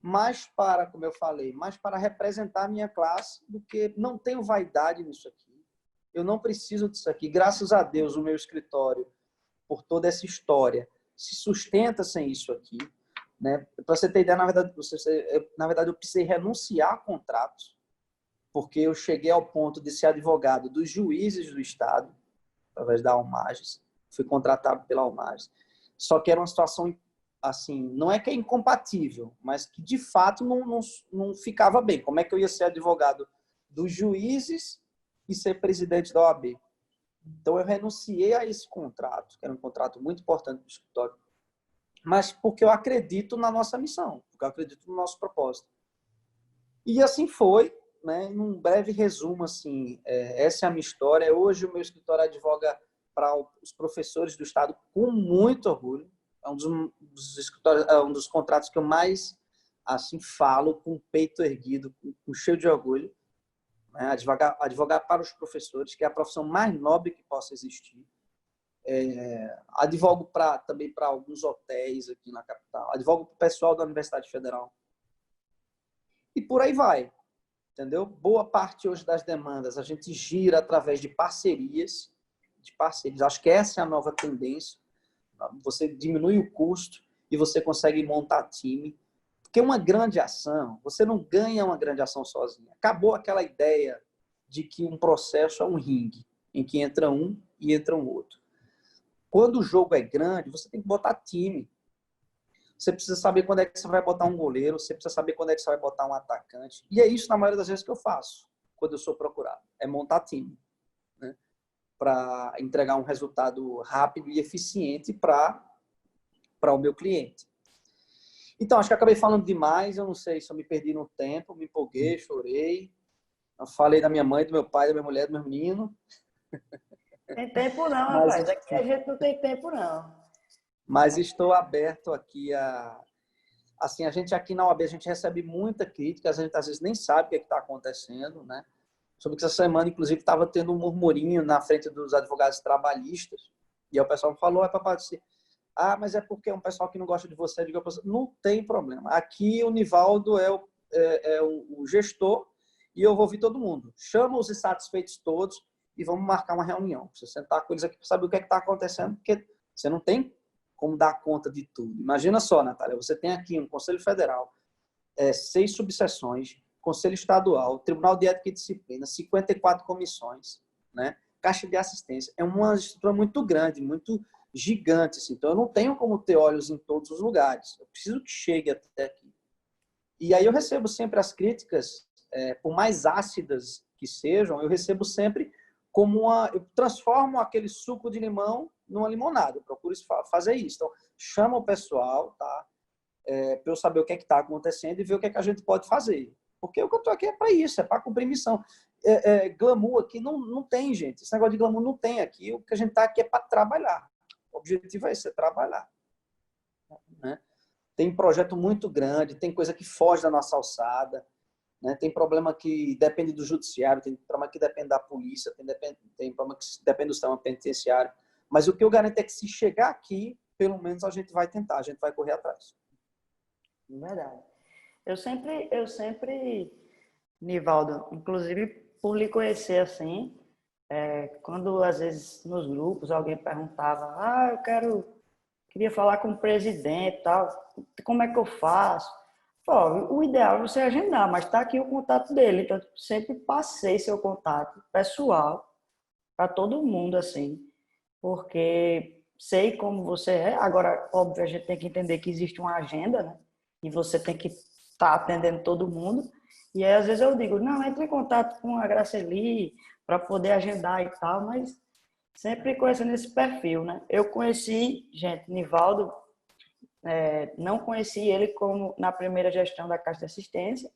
mais para, como eu falei, mais para representar a minha classe do que não tenho vaidade nisso aqui. Eu não preciso disso aqui. Graças a Deus, o meu escritório, por toda essa história, se sustenta sem isso aqui. Né? Para você ter ideia, na verdade, eu precisei renunciar a contratos, porque eu cheguei ao ponto de ser advogado dos juízes do Estado, através da Almages. Fui contratado pela Almages. Só que era uma situação assim, não é que é incompatível, mas que de fato não ficava bem. Como é que eu ia ser advogado dos juízes e ser presidente da OAB? Então eu renunciei a esse contrato, que era um contrato muito importante do escritório, mas porque eu acredito na nossa missão, porque eu acredito no nosso propósito. E assim foi, né? Num breve resumo, assim, essa é a minha história. Hoje o meu escritório advoga para os professores do Estado com muito orgulho. É um dos contratos que eu mais assim falo, com o peito erguido, com cheio de orgulho. Né? Advogar para os professores, que é a profissão mais nobre que possa existir. Advogo também para alguns hotéis aqui na capital. Advogo para o pessoal da Universidade Federal. E por aí vai. Entendeu? Boa parte hoje das demandas a gente gira através de parcerias. Acho que essa é a nova tendência. Você diminui o custo e você consegue montar time. Porque uma grande ação, você não ganha uma grande ação sozinha. Acabou aquela ideia de que um processo é um ringue, em que entra um e entra um outro. Quando o jogo é grande, você tem que botar time. Você precisa saber quando é que você vai botar um goleiro, você precisa saber quando é que você vai botar um atacante. E é isso, na maioria das vezes, que eu faço, quando eu sou procurado. É montar time. Né? Para entregar um resultado rápido e eficiente para o meu cliente. Então, acho que acabei falando demais, eu não sei se eu me perdi no tempo, me empolguei, chorei, eu falei da minha mãe, do meu pai, da minha mulher, do meu menino. Tem tempo não, rapaz, aqui a gente não tem tempo não. Mas estou aberto aqui assim, a gente aqui na OAB, a gente recebe muita crítica, a gente às vezes nem sabe o que está acontecendo, né? Sobre que essa semana, inclusive, estava tendo um murmurinho na frente dos advogados trabalhistas. E aí o pessoal falou, papai, mas é porque é um pessoal que não gosta de você. Eu digo, não tem problema. Aqui o Nivaldo é o gestor e eu vou ouvir todo mundo. Chama os insatisfeitos todos e vamos marcar uma reunião. Você sentar com eles aqui para saber o que está acontecendo, porque você não tem como dar conta de tudo. Imagina só, Natália, você tem aqui um Conselho Federal, 6 subseções, Conselho Estadual, Tribunal de Ética e Disciplina, 54 comissões, né? Caixa de assistência. É uma estrutura muito grande, muito gigante. Assim. Então, eu não tenho como ter olhos em todos os lugares. Eu preciso que chegue até aqui. E aí eu recebo sempre as críticas, por mais ácidas que sejam, eu recebo sempre como eu transformo aquele suco de limão numa limonada. Eu procuro fazer isso. Então, chama o pessoal, tá? Para eu saber o que é que está acontecendo e ver o que é que a gente pode fazer. Porque o que eu estou aqui é para isso, é para cumprir missão. Glamour aqui não tem, gente. Esse negócio de glamour não tem aqui. O que a gente está aqui é para trabalhar. O objetivo é esse, é trabalhar. Né? Tem projeto muito grande, tem coisa que foge da nossa alçada, né? Tem problema que depende do judiciário, tem problema que depende da polícia, tem problema que depende do sistema penitenciário. Mas o que eu garanto é que se chegar aqui, pelo menos a gente vai tentar, a gente vai correr atrás. Verdade. Eu sempre, Nivaldo, inclusive por lhe conhecer assim, quando às vezes nos grupos alguém perguntava, queria falar com o presidente e tal, como é que eu faço? Pô, o ideal é você agendar, mas está aqui o contato dele, então sempre passei seu contato pessoal para todo mundo, assim, porque sei como você é. Agora, óbvio, a gente tem que entender que existe uma agenda, né? E você tem que estar atendendo todo mundo. E aí, às vezes, eu digo, não, entre em contato com a Graceli para poder agendar e tal, mas sempre conhecendo esse perfil, né? Eu conheci, gente, Nivaldo, não conheci ele como na primeira gestão da Caixa de Assistência,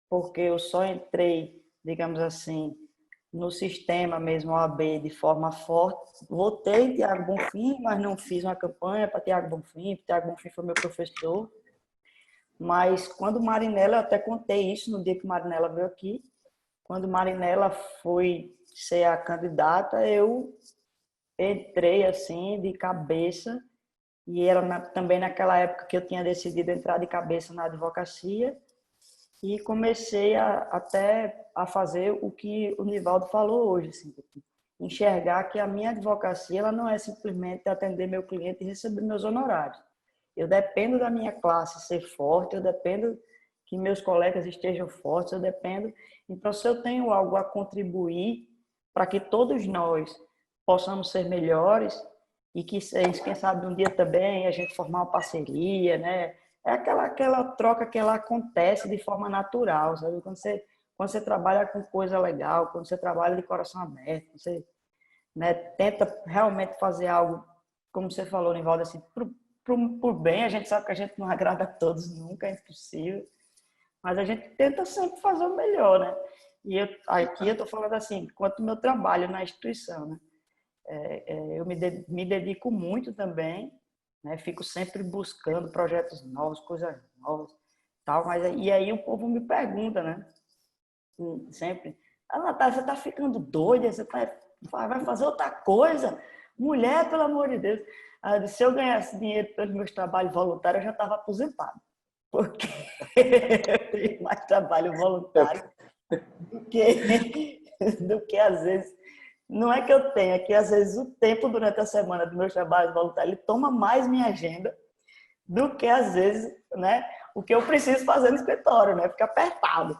porque eu só entrei, digamos assim, no sistema mesmo OAB de forma forte. Votei em Tiago Bonfim, mas não fiz uma campanha para Tiago Bonfim. Tiago Bonfim foi meu professor. Mas quando Marinela, eu até contei isso no dia que Marinela veio aqui, quando Marinela foi ser a candidata, eu entrei assim de cabeça, e era também naquela época que eu tinha decidido entrar de cabeça na advocacia, e comecei até a fazer o que o Nivaldo falou hoje, assim, enxergar que a minha advocacia ela não é simplesmente atender meu cliente e receber meus honorários. Eu dependo da minha classe ser forte, eu dependo que meus colegas estejam fortes, eu dependo. Então, se eu tenho algo a contribuir para que todos nós possamos ser melhores e que, quem sabe, um dia também a gente formar uma parceria, né? É aquela troca que ela acontece de forma natural, sabe? Quando você trabalha com coisa legal, quando você trabalha de coração aberto, você, né, tenta realmente fazer algo, como você falou, Nivaldo, assim, por bem. A gente sabe que a gente não agrada a todos nunca, é impossível, mas a gente tenta sempre fazer o melhor, né? E aqui eu estou falando assim, quanto ao meu trabalho na instituição, né? Eu me dedico muito também, né? Fico sempre buscando projetos novos, coisas novas, tal. Mas e aí o povo me pergunta, né? Sempre, Natália, você está ficando doida? Você vai fazer outra coisa? Mulher, pelo amor de Deus. Se eu ganhasse dinheiro pelos meus trabalhos voluntários, eu já estava aposentado. Porque eu tenho mais trabalho voluntário do que às vezes. Não é que eu tenho, é que às vezes o tempo durante a semana do meu trabalho voluntário ele toma mais minha agenda do que às vezes, né, o que eu preciso fazer no escritório, né? Fica apertado.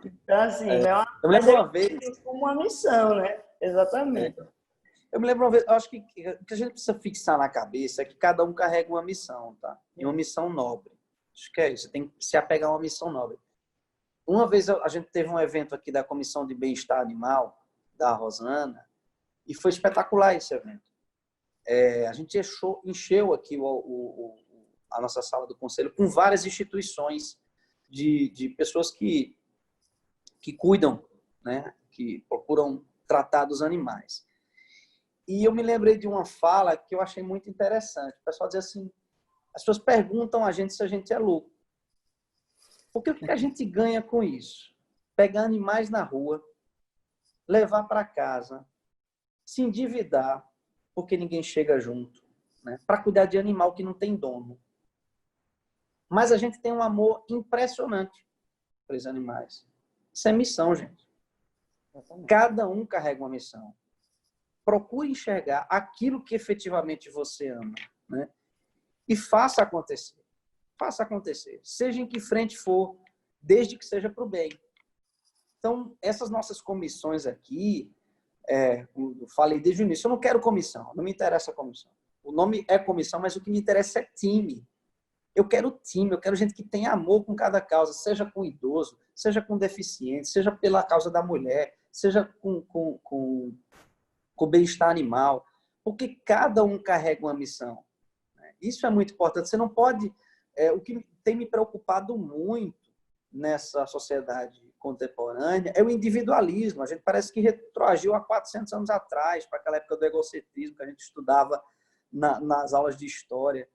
Então, assim, eu me lembro uma vez como uma missão, né? Exatamente. Eu me lembro uma vez, eu acho que o que a gente precisa fixar na cabeça é que cada um carrega uma missão, tá? E uma missão nobre. Acho que é isso, você tem que se apegar a uma missão nobre. Uma vez a gente teve um evento aqui da Comissão de Bem-Estar Animal, da Rosana, e foi espetacular esse evento. A gente encheu aqui a nossa sala do conselho com várias instituições de pessoas que cuidam, né? Que procuram tratar dos animais. E eu me lembrei de uma fala que eu achei muito interessante. O pessoal diz assim, as pessoas perguntam a gente se a gente é louco. Porque o que a gente ganha com isso? Pegar animais na rua, levar para casa, se endividar, porque ninguém chega junto, né? Para cuidar de animal que não tem dono. Mas a gente tem um amor impressionante para os animais. Isso é missão, gente. Cada um carrega uma missão. Procure enxergar aquilo que efetivamente você ama, né? E faça acontecer. Faça acontecer. Seja em que frente for, desde que seja para o bem. Então, essas nossas comissões aqui, eu falei desde o início, eu não quero comissão, não me interessa a comissão. O nome é comissão, mas o que me interessa é time. Eu quero time, eu quero gente que tenha amor com cada causa, seja com idoso, seja com deficiente, seja pela causa da mulher, seja com bem-estar animal, porque cada um carrega uma missão. Isso é muito importante. Você não pode... o que tem me preocupado muito nessa sociedade contemporânea é o individualismo. A gente parece que retroagiu há 400 anos atrás, para aquela época do egocentrismo que a gente estudava nas aulas de história.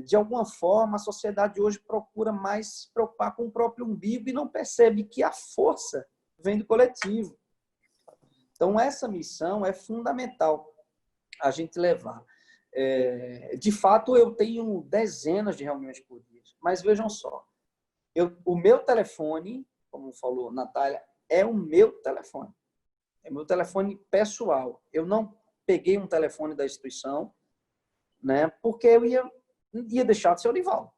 De alguma forma, a sociedade hoje procura mais se preocupar com o próprio umbigo e não percebe que a força vem do coletivo. Então, essa missão é fundamental a gente levar. De fato, eu tenho dezenas de reuniões por dia. Mas vejam só, o meu telefone, como falou Natália, é o meu telefone. É meu telefone pessoal. Eu não peguei um telefone da instituição, né, porque eu ia deixar de ser o Nivaldo.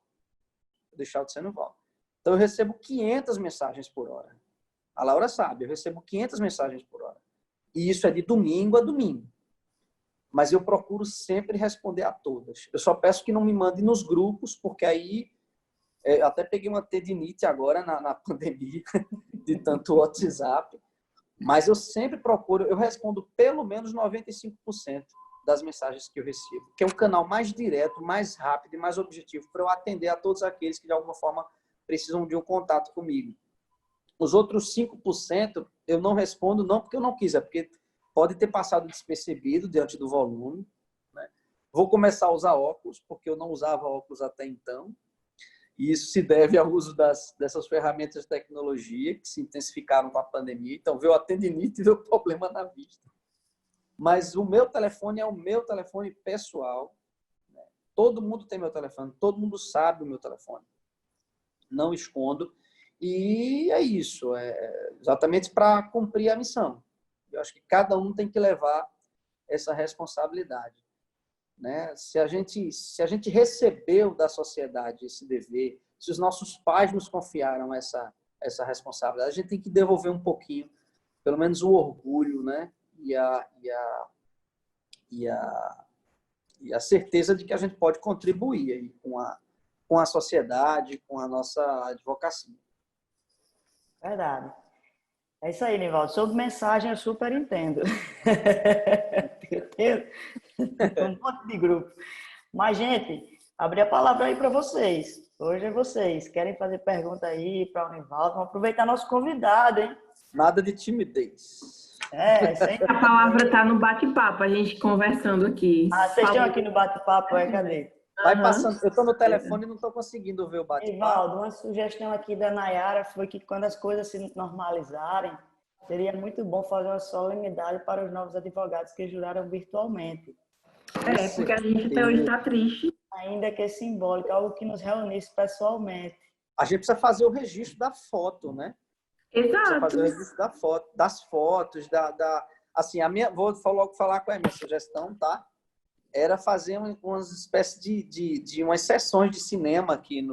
Então, eu recebo 500 mensagens por hora. A Laura sabe, eu recebo 500 mensagens por hora. E isso é de domingo a domingo. Mas eu procuro sempre responder a todas. Eu só peço que não me mandem nos grupos, porque aí eu até peguei uma tendinite agora na pandemia, de tanto WhatsApp. Mas eu sempre procuro, eu respondo pelo menos 95% das mensagens que eu recebo, que é o canal mais direto, mais rápido e mais objetivo para eu atender a todos aqueles que de alguma forma precisam de um contato comigo. Os outros 5% eu não respondo, não porque eu não quis, é porque pode ter passado despercebido diante do volume, né? Vou começar a usar óculos, porque eu não usava óculos até então. E isso se deve ao uso dessas ferramentas de tecnologia que se intensificaram com a pandemia. Então, veio a tendinite e veio o problema na vista. Mas o meu telefone é o meu telefone pessoal. Né? Todo mundo tem meu telefone, todo mundo sabe o meu telefone. Não escondo. E é isso, exatamente para cumprir a missão. Eu acho que cada um tem que levar essa responsabilidade, né? Se a gente recebeu da sociedade esse dever, se os nossos pais nos confiaram essa responsabilidade, a gente tem que devolver um pouquinho, pelo menos o orgulho, né? E a certeza de que a gente pode contribuir aí com a sociedade, com a nossa advocacia. Verdade. É isso aí, Nivaldo. Sobre mensagem, eu super entendo. Eu tenho um monte de grupo. Mas, gente, abri a palavra aí para vocês. Hoje é vocês. Querem fazer pergunta aí para o Nivaldo? Vamos aproveitar nosso convidado, hein? Nada de timidez. Sempre... A palavra está no bate-papo, a gente conversando aqui. Vocês estão aqui no bate-papo, cadê? Vai passando. Eu estou no telefone e não estou conseguindo ver o bate-papo. Nivaldo, uma sugestão aqui da Nayara foi que quando as coisas se normalizarem, seria muito bom fazer uma solenidade para os novos advogados que juraram virtualmente. Porque a gente até hoje está triste. Ainda que é simbólico, algo que nos reunisse pessoalmente. A gente precisa fazer o registro da foto, né? Exato. Precisa fazer o registro da foto, das fotos, assim, vou logo falar com a minha sugestão, tá? Era fazer umas espécies de umas sessões de cinema aqui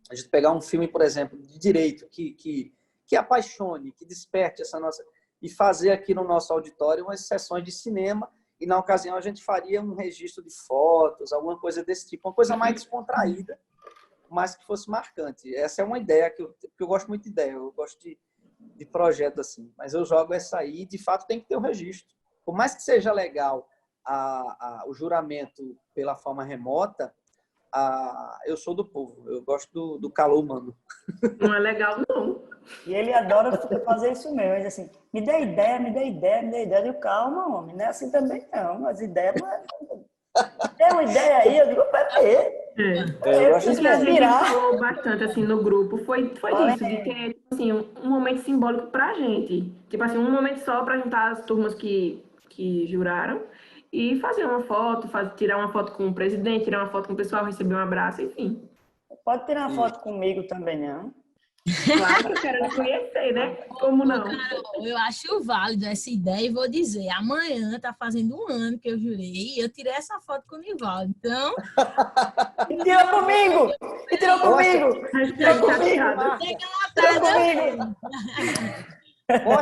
a gente pegar um filme, por exemplo, de direito, que apaixone, que desperte essa nossa... E fazer aqui no nosso auditório umas sessões de cinema e, na ocasião, a gente faria um registro de fotos, alguma coisa desse tipo, uma coisa mais descontraída, mas que fosse marcante. Essa é uma ideia que eu gosto muito de ideia, eu gosto de projeto assim. Mas eu jogo essa aí, de fato, tem que ter o registro. Por mais que seja legal o juramento pela forma remota, eu sou do povo, eu gosto do calor humano. Não é legal, não. E ele adora fazer isso mesmo. Ele diz assim, me dê ideia. Eu digo, calma, homem, não é assim também não. As ideias... Tem uma ideia aí? Eu digo, peraí. Eu acho que a gente falou bastante assim no grupo, foi disso, de ter assim, um momento simbólico pra gente. Tipo assim, um momento só pra juntar as turmas que juraram e fazer uma foto, tirar uma foto com o presidente, tirar uma foto com o pessoal, receber um abraço, enfim. Pode tirar uma foto comigo também, não? Claro que eu quero me conhecer, né? Como não? Carol, eu acho válido essa ideia e vou dizer, amanhã tá fazendo 1 ano que eu jurei e eu tirei essa foto com o Nivaldo, então... E tirou comigo!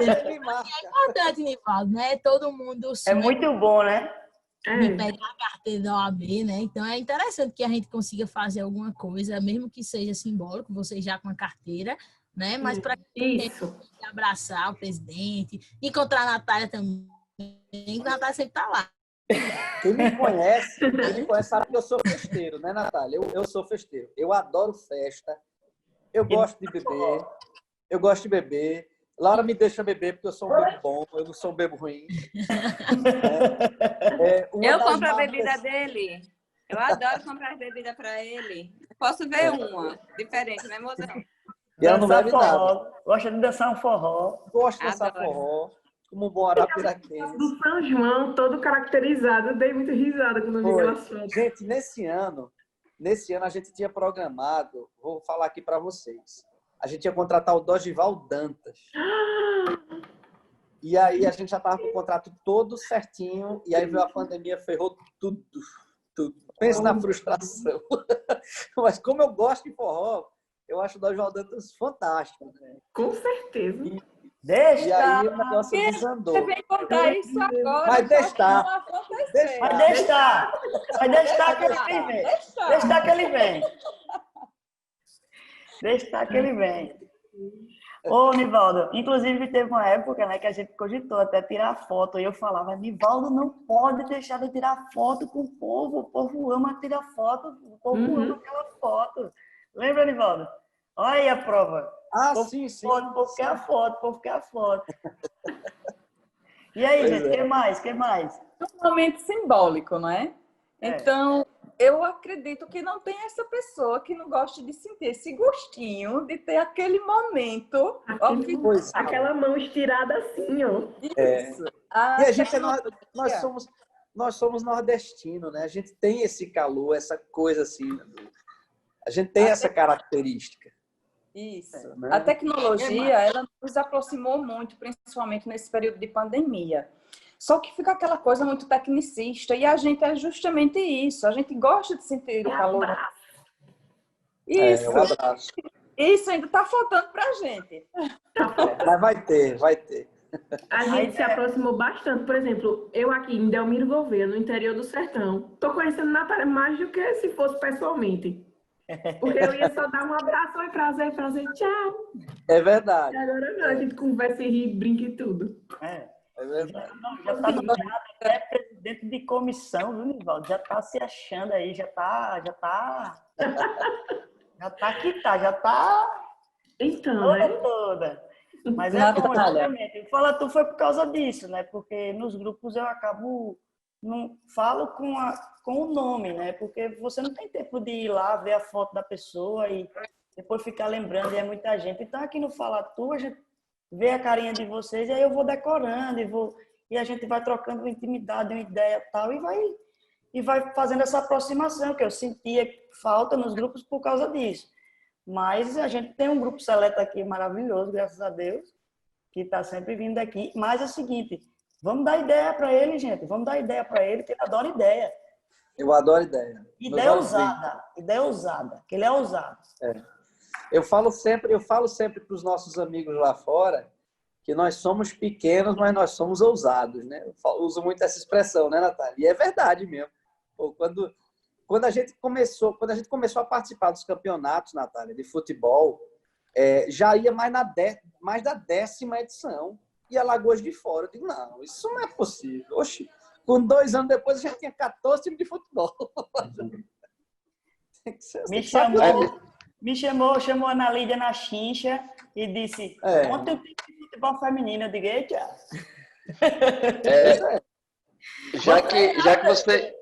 É importante, Nivaldo, né? Todo mundo... É muito bom, né? De pegar a carteira da OAB, né? Então é interessante que a gente consiga fazer alguma coisa, mesmo que seja simbólico, você já com a carteira, né? Mas para abraçar o presidente, encontrar a Natália também, a Natália sempre está lá. Quem me conhece sabe que eu sou festeiro, né, Natália? Eu sou festeiro. Eu adoro festa, eu gosto de beber. Laura me deixa beber porque eu sou um bebo bom, eu não sou um bebo ruim. Eu compro a bebida dele. Eu adoro comprar bebida para ele. Posso ver uma diferente, né, mozão? E ela não bebe nada. Gosta de dançar um forró. Gosto de dançar forró. como um bom arapiraquense. Do São João, todo caracterizado. Eu dei muita risada quando eu vi aquelas fotos. Gente, nesse ano a gente tinha programado, vou falar aqui para vocês, a gente ia contratar o Dorival Dantas. E aí a gente já estava com o contrato todo certinho, e aí veio a pandemia, ferrou tudo. Pensa na frustração. Mas como eu gosto de forró, eu acho o Dorival Dantas fantástico. Né? Com certeza. Deixa! E aí o negócio desandou. Você vem contar isso agora. Vai deixar. Vai deixar que ele vem. Deixar que ele vem. Deixar que ele vem. Ô, Nivaldo, inclusive teve uma época, né, que a gente cogitou até tirar foto, e eu falava, Nivaldo não pode deixar de tirar foto com o povo ama tirar foto, o povo ama aquela foto. Lembra, Nivaldo? Olha aí a prova. Sim. O povo quer a foto. E aí, gente, o que mais? Um momento simbólico, não é? Então, eu acredito que não tem essa pessoa que não goste de sentir esse gostinho de ter aquele momento. Aquela mão estirada assim, ó. Isso. E a gente nós somos nordestinos, né? A gente tem esse calor, essa coisa assim. A gente tem essa característica. Isso. A tecnologia, ela nos aproximou muito, principalmente nesse período de pandemia. Só que fica aquela coisa muito tecnicista, e a gente é justamente isso. A gente gosta de sentir o calor. Isso. Um abraço. Isso ainda está faltando para a gente. Mas vai ter. A gente se aproximou bastante. Por exemplo, eu aqui em Delmiro Gouveia, no interior do Sertão, tô conhecendo a Natália mais do que se fosse pessoalmente. Porque eu ia só dar um abraço, oi, prazer, tchau. É verdade. E agora não, a gente conversa e ri, brinca e tudo. É verdade. Já está nomeado até presidente de comissão, viu, Nivaldo? Já está se achando aí, já tá Então, toda. Mas é bom, exatamente. Fala tu foi por causa disso, né? Porque nos grupos eu acabo não falo com o nome, né? Porque você não tem tempo de ir lá ver a foto da pessoa e depois ficar lembrando, e é muita gente. Então aqui no Fala Tu, a gente vê a carinha de vocês, e aí eu vou decorando e a gente vai trocando intimidade, uma ideia e tal, e vai fazendo essa aproximação, que eu sentia falta nos grupos por causa disso. Mas a gente tem um grupo seleto aqui maravilhoso, graças a Deus, que está sempre vindo aqui. Mas é o seguinte, vamos dar ideia para ele, gente. Vamos dar ideia para ele, que ele adora ideia. Eu adoro ideia. Ideia ousada, que ele é ousado. Eu falo sempre para os nossos amigos lá fora que nós somos pequenos, mas nós somos ousados, né? Eu uso muito essa expressão, né, Natália? E é verdade mesmo. Pô, quando a gente começou a participar dos campeonatos, Natália, de futebol, já ia mais da 10ª edição. E Alagoas de fora. Eu digo, não, isso não é possível. Oxi, com 2 anos depois já tinha 14 times de futebol. Me chamou a Ana Lídia na chincha e disse, ontem eu tenho futebol feminino. Eu digo, eita. Já que você...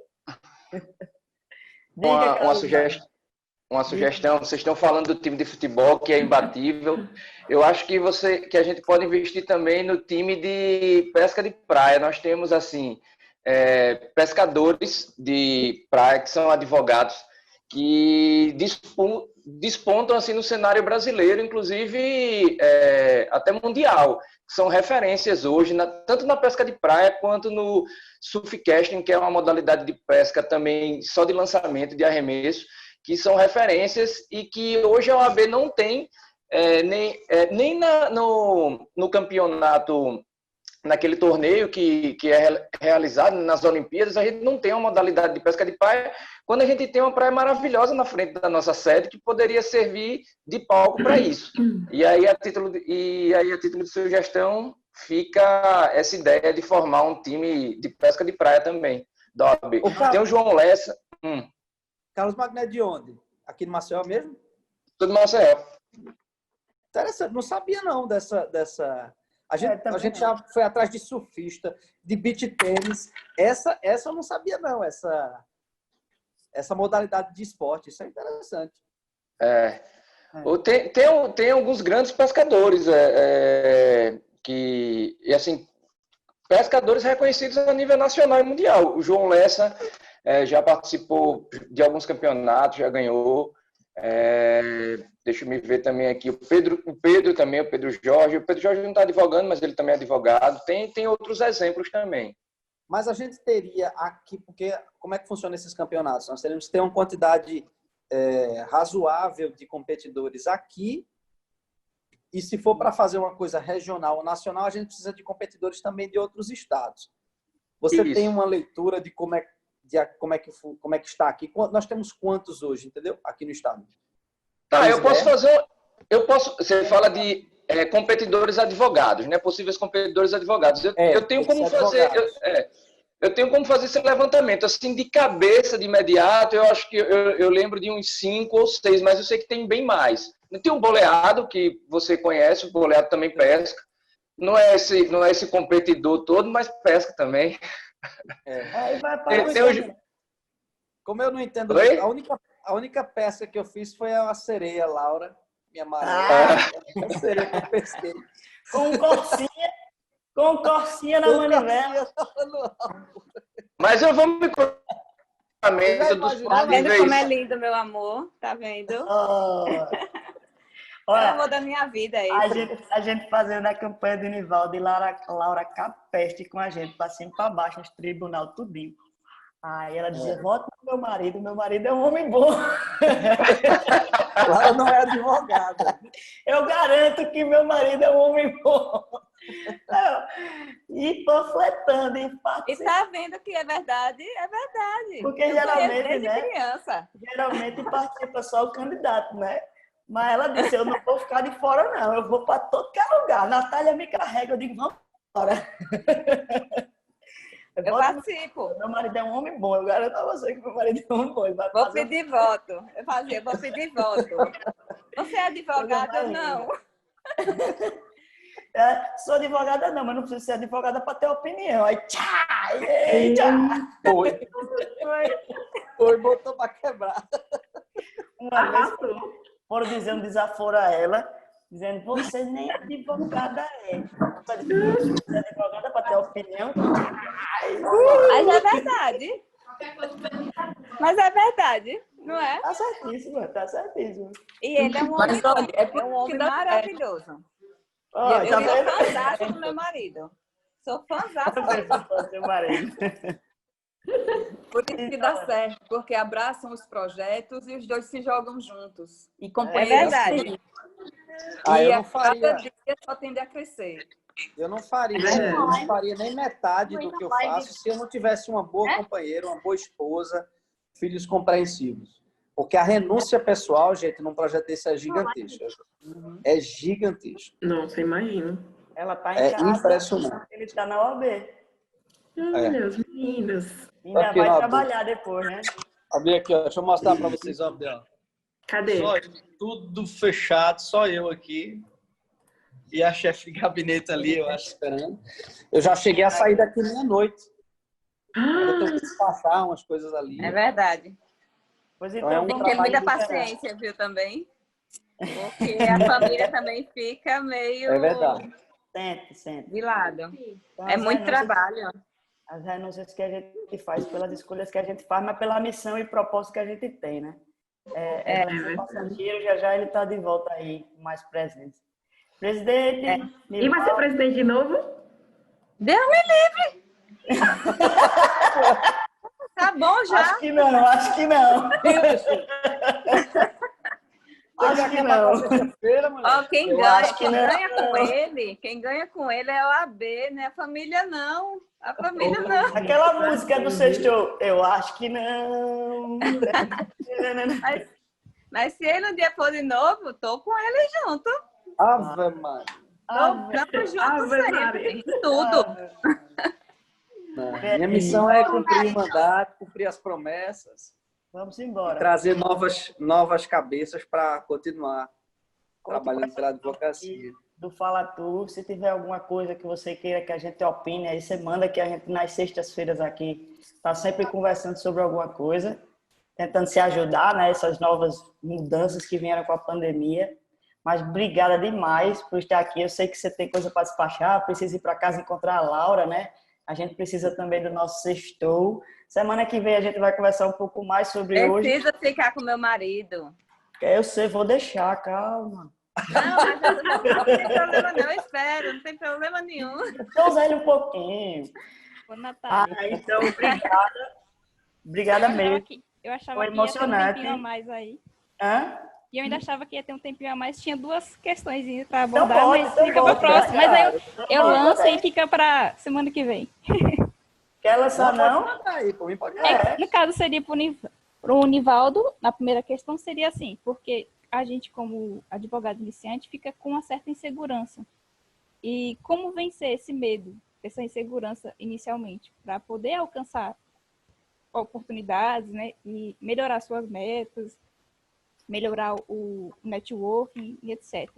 Uma sugestão, vocês estão falando do time de futebol que é imbatível. Eu acho que a gente pode investir também no time de pesca de praia. Nós temos assim pescadores de praia que são advogados que despontam assim no cenário brasileiro, inclusive até mundial. São referências hoje, tanto na pesca de praia quanto no surfcasting, que é uma modalidade de pesca também só de lançamento, de arremesso, que são referências e que hoje a OAB não tem nem no campeonato, naquele torneio que é realizado nas Olimpíadas, a gente não tem uma modalidade de pesca de praia, quando a gente tem uma praia maravilhosa na frente da nossa sede que poderia servir de palco para isso. E aí, a título de sugestão, fica essa ideia de formar um time de pesca de praia também, da OAB. Tem o João Lessa. Carlos Magné de onde? Aqui no Maceió mesmo? Tudo Maceió. Interessante, não sabia não dessa... A gente já foi atrás de surfista, de beach tênis. Essa eu não sabia não, essa modalidade de esporte. Isso é interessante. Tem alguns grandes pescadores que, e assim, pescadores reconhecidos a nível nacional e mundial. O João Lessa já participou de alguns campeonatos, já ganhou. Deixa eu me ver também aqui. O Pedro também, o Pedro Jorge. O Pedro Jorge não está advogando, mas ele também é advogado. Tem outros exemplos também. Mas a gente teria aqui, porque como é que funciona esses campeonatos? Nós teríamos que ter uma quantidade razoável de competidores aqui, e se for para fazer uma coisa regional ou nacional, a gente precisa de competidores também de outros estados. Você tem uma leitura de como é que está aqui? Nós temos quantos hoje, entendeu? Aqui no estado. Tá, você fala de competidores advogados, né? Possíveis competidores advogados. Eu tenho como fazer... Eu tenho como fazer esse levantamento. Assim, de cabeça, de imediato, eu acho que eu lembro de uns 5 ou 6, mas eu sei que tem bem mais. Tem um boleado, que você conhece, o boleado também pesca. Não é esse competidor todo, mas pesca também. Aí vai Como eu não entendo... A única peça que eu fiz foi a sereia, Laura, minha maré. A sereia que eu pesquei. Com corcinha na manivela. Mas eu vou me Tá vendo como é lindo, meu amor? Tá vendo? Olha, é o amor da minha vida. A gente fazendo a campanha de Nivaldo e Laura Capeste com a gente, pra cima e pra baixo, nos tribunal, tudinho. Aí ela dizia, vote no meu marido é um homem bom. Laura não é advogada. Eu garanto que meu marido é um homem bom. E panfletando, e tá vendo que é verdade? É verdade. Porque geralmente, desde criança. Geralmente participa só o candidato, né? Mas ela disse, eu não vou ficar de fora, não. Eu vou para todo que é lugar. Natália me carrega, eu digo, vamos embora. Eu participo. Meu marido é um homem bom. Eu garanto a você que meu marido é um homem bom. Vou pedir voto. Eu vou pedir voto. Você é advogada ou não? Sou advogada não, mas não preciso ser advogada para ter opinião. Aí, tchá! Foi, botou para quebrar. Uma vez foram dizendo desaforo a ela, dizendo, você nem advogada é. Você é advogada para ter opinião? Mas é verdade. Mas é verdade, não é? Tá certíssimo. E ele é um homem maravilhoso. Eu sou fãzaça do meu marido. Sou fãzaça do seu marido. Por isso que dá certo, porque abraçam os projetos e os dois se jogam juntos. E companheiros. É verdade. Eu não faria. Cada dia só tende a crescer. Eu não faria nem metade do que eu faço se eu não tivesse uma boa companheira, uma boa esposa, filhos compreensivos. Porque a renúncia pessoal, gente, num projeto desse é gigantesca. É gigantesco. Não, você imagina. Ela tá em casa, impressionante. Ele tá na OAB. Olha, as meninas. Ainda aqui, vai trabalhar depois, né? Abri aqui, ó. Deixa eu mostrar para vocês, ó. Cadê? Só tudo fechado, só eu aqui. E a chefe de gabinete ali, eu acho, esperando. Eu já cheguei a sair daqui meia-noite. Eu tenho que despachar umas coisas ali. É verdade. Pois então, tem que ter muita paciência, viu, também? Porque a família também fica meio... É verdade. Sempre. De lado. Então, é muito trabalho. As renúncias que a gente faz, pelas escolhas que a gente faz, mas pela missão e propósito que a gente tem, né? Já ele está de volta aí, mais presente. Presidente... E vai ser presidente de novo? Deus me livre! Tá bom já? Acho que não. Acho que não. Ó, quem ganha com ele é o AB, né? A família não. A família não. Aquela música do Sexto, eu acho que não. Mas se ele um dia for de novo, tô com ele junto. Ave Maria. Estamos juntos sempre, em tudo. Minha missão é cumprir o mandato, cumprir as promessas. Vamos embora. Trazer novas cabeças para continuar trabalhando pela advocacia. Do Fala Tu, se tiver alguma coisa que você queira que a gente opine, aí você manda, que a gente nas sextas-feiras aqui está sempre conversando sobre alguma coisa, tentando se ajudar, né? Essas novas mudanças que vieram com a pandemia. Mas obrigada demais por estar aqui. Eu sei que você tem coisa para despachar, precisa ir para casa encontrar a Laura, né? A gente precisa também do nosso sextou. Semana que vem a gente vai conversar um pouco mais sobre hoje. Precisa ficar com meu marido. Eu sei, vou deixar, calma. Não, mas eu não tem problema não, eu espero, não tem problema nenhum. Então, usar ele um pouquinho. Ô, Natália. Então, obrigada. Obrigada mesmo. Eu achava Foi que ia ter um emocionante. tempinho a mais aí. Hã? E eu ainda achava que ia ter um tempinho a mais. Tinha 2 questões para Então abordar, pode, mas então fica para pode, próxima. Mas aí eu lanço pode. e fica para semana que vem. Quer lançar, não? Pode mandar aí, por mim pode No caso, seria para o Nivaldo, na primeira questão, seria assim, porque a gente, como advogado iniciante, fica com uma certa insegurança. E como vencer esse medo, essa insegurança inicialmente, para poder alcançar oportunidades, né, e melhorar suas metas, melhorar o networking e etc.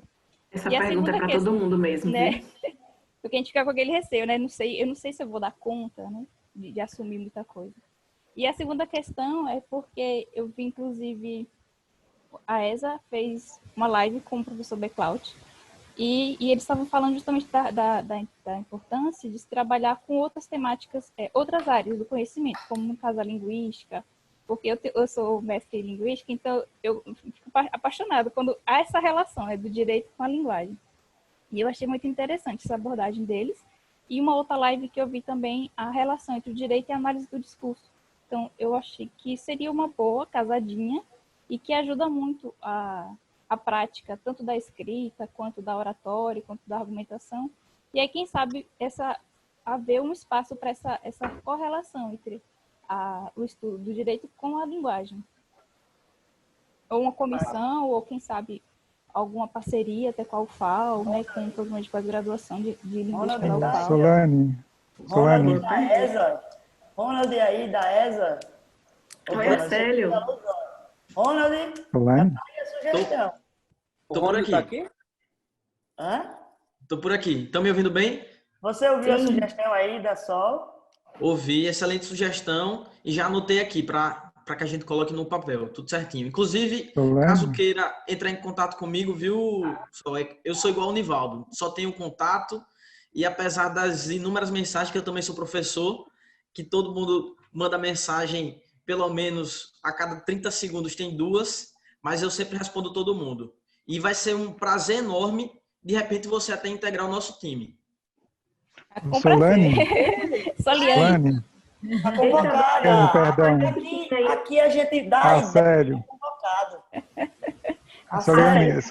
Essa E a pergunta é segunda para questão, todo mundo mesmo, né? viu? Porque a gente fica com aquele receio, né? Eu não sei se eu vou dar conta, né, de assumir muita coisa. E a segunda questão é porque eu vi, inclusive, a ESA fez uma live com o professor Beclaut e eles estavam falando justamente da importância de se trabalhar com outras temáticas, outras áreas do conhecimento, como no caso a linguística, porque eu sou mestre em linguística, então eu fico apaixonada quando há essa relação do direito com a linguagem. E eu achei muito interessante essa abordagem deles. E uma outra live que eu vi também, a relação entre o direito e a análise do discurso. Então, eu achei que seria uma boa casadinha e que ajuda muito a prática, tanto da escrita, quanto da oratória, quanto da argumentação. E aí, quem sabe, haver um espaço para essa correlação entre o estudo do direito com a linguagem. Ou uma comissão, ou quem sabe, alguma parceria até com a UFAL, né, com o programa de pós-graduação de linguística da UFAL. Solane. Ronald da ESA. Ronald aí da ESA. Oi, Célio. Ronald, Solane. Tô por aqui. Tá aqui? Hã? Tô por aqui. Estão me ouvindo bem? Você ouviu a sugestão aí da Sol? Ouvi, excelente sugestão e já anotei aqui para que a gente coloque no papel, tudo certinho. Inclusive, caso queira entrar em contato comigo, viu, Sol, eu sou igual ao Nivaldo, só tenho contato e apesar das inúmeras mensagens, que eu também sou professor, que todo mundo manda mensagem pelo menos a cada 30 segundos tem 2, mas eu sempre respondo todo mundo. E vai ser um prazer enorme, de repente, você até integrar o nosso time. Solane. Soliane. Tá convocada. Perdão. Aqui a gente dá ideia. Sério. Soliane.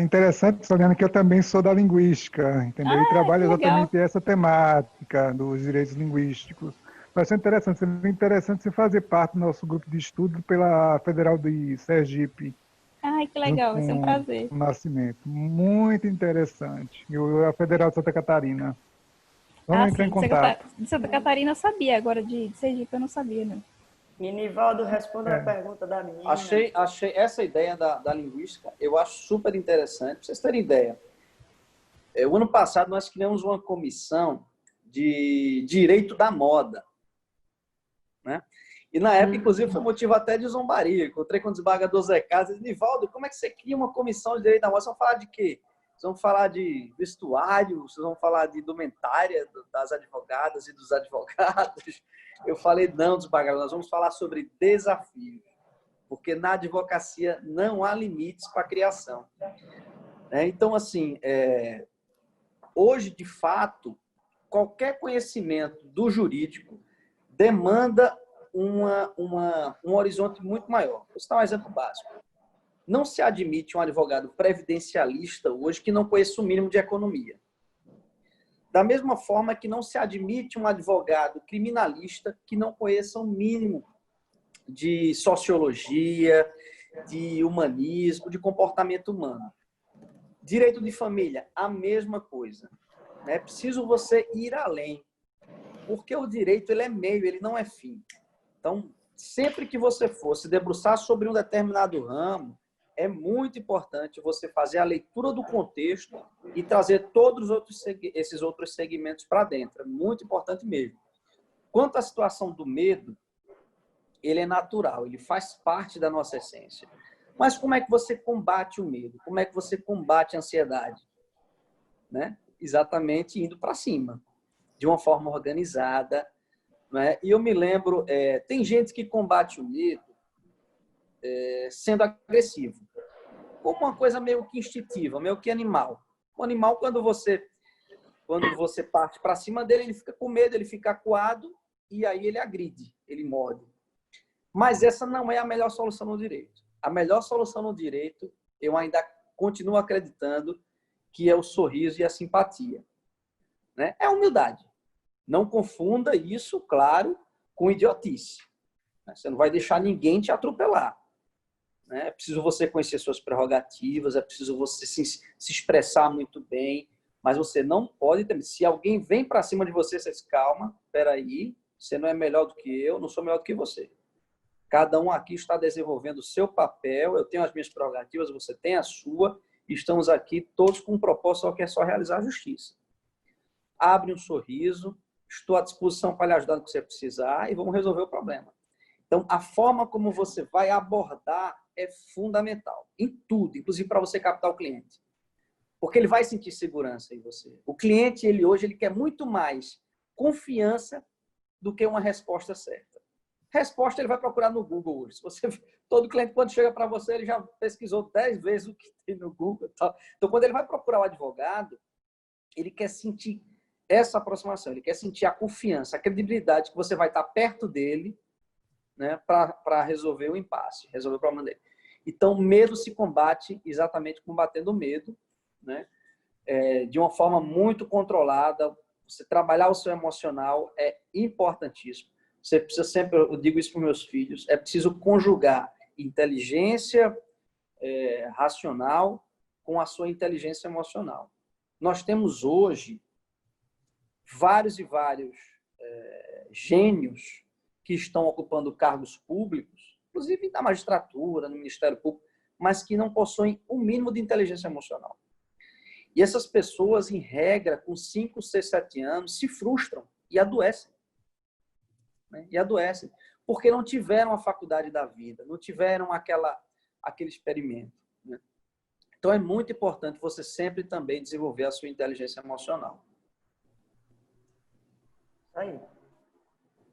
Interessante, Soliane, que eu também sou da linguística, entendeu? E trabalho exatamente essa temática dos direitos linguísticos. Vai ser interessante você fazer parte do nosso grupo de estudo pela Federal de Sergipe. Ai, que legal, vai ser um prazer. Nascimento. Muito interessante. E a Federal de Santa Catarina. Vamos entrar em contato. De Santa Catarina eu sabia, agora de Sergipe eu não sabia, não. E Nivaldo, responda a pergunta da menina. Achei essa ideia da linguística, eu acho super interessante. Pra vocês terem ideia, o ano passado nós criamos uma comissão de direito da moda, né? E na época, inclusive, foi motivo até de zombaria. Encontrei com o desembargador Zé Carlos e disse, Nivaldo, como é que você cria uma comissão de direito da moda? Vocês vão falar de quê? Vocês vão falar de vestuário? Vocês vão falar de indumentária das advogadas e dos advogados? Eu falei, não, desembargador, nós vamos falar sobre desafios. Porque na advocacia não há limites para a criação. Então, assim, hoje, de fato, qualquer conhecimento do jurídico demanda um horizonte muito maior. Vou citar um exemplo básico. Não se admite um advogado previdencialista hoje que não conheça o mínimo de economia. Da mesma forma que não se admite um advogado criminalista que não conheça o mínimo de sociologia, de humanismo, de comportamento humano. Direito de família, a mesma coisa. É preciso você ir além. Porque o direito ele é meio, ele não é fim. Então, sempre que você for se debruçar sobre um determinado ramo, é muito importante você fazer a leitura do contexto e trazer todos esses outros segmentos para dentro. É muito importante mesmo. Quanto à situação do medo, ele é natural, ele faz parte da nossa essência. Mas como é que você combate o medo? Como é que você combate a ansiedade? Né? Exatamente indo para cima. de uma forma organizada, né? E eu me lembro, tem gente que combate o medo sendo agressivo, como uma coisa meio que instintiva, meio que animal. O animal, quando você parte para cima dele, ele fica com medo, ele fica acuado e aí ele agride, ele morde. Mas essa não é a melhor solução no direito. A melhor solução no direito, eu ainda continuo acreditando que é o sorriso e a simpatia, né? É a humildade. Não confunda isso, claro, com idiotice. Você não vai deixar ninguém te atropelar. É preciso você conhecer suas prerrogativas, é preciso você se expressar muito bem, mas você não pode ter... Se alguém vem para cima de você, você diz, calma, peraí, você não é melhor do que eu, não sou melhor do que você. Cada um aqui está desenvolvendo o seu papel, eu tenho as minhas prerrogativas, você tem a sua, e estamos aqui todos com um propósito que é só realizar a justiça. Abre um sorriso, estou à disposição para lhe ajudar no que você precisar e vamos resolver o problema. Então, a forma como você vai abordar é fundamental, em tudo, inclusive para você captar o cliente. Porque ele vai sentir segurança em você. O cliente, hoje, ele quer muito mais confiança do que uma resposta certa. Resposta ele vai procurar no Google hoje. Todo cliente, quando chega para você, ele já pesquisou 10 vezes o que tem no Google. Então, quando ele vai procurar o advogado, ele quer sentir essa aproximação, ele quer sentir a confiança, a credibilidade que você vai estar perto dele, né, para resolver o impasse, resolver o problema dele. Então, medo se combate exatamente combatendo o medo, né, de uma forma muito controlada. Você trabalhar o seu emocional é importantíssimo. Você precisa sempre, eu digo isso para os meus filhos, é preciso conjugar inteligência racional com a sua inteligência emocional. Nós temos hoje vários e vários gênios que estão ocupando cargos públicos, inclusive na magistratura, no Ministério Público, mas que não possuem o mínimo de inteligência emocional. E essas pessoas, em regra, com 5, 6, 7 anos, se frustram e adoecem. Né? E adoecem, porque não tiveram a faculdade da vida, não tiveram aquele experimento. Né? Então, é muito importante você sempre também desenvolver a sua inteligência emocional. Isso aí.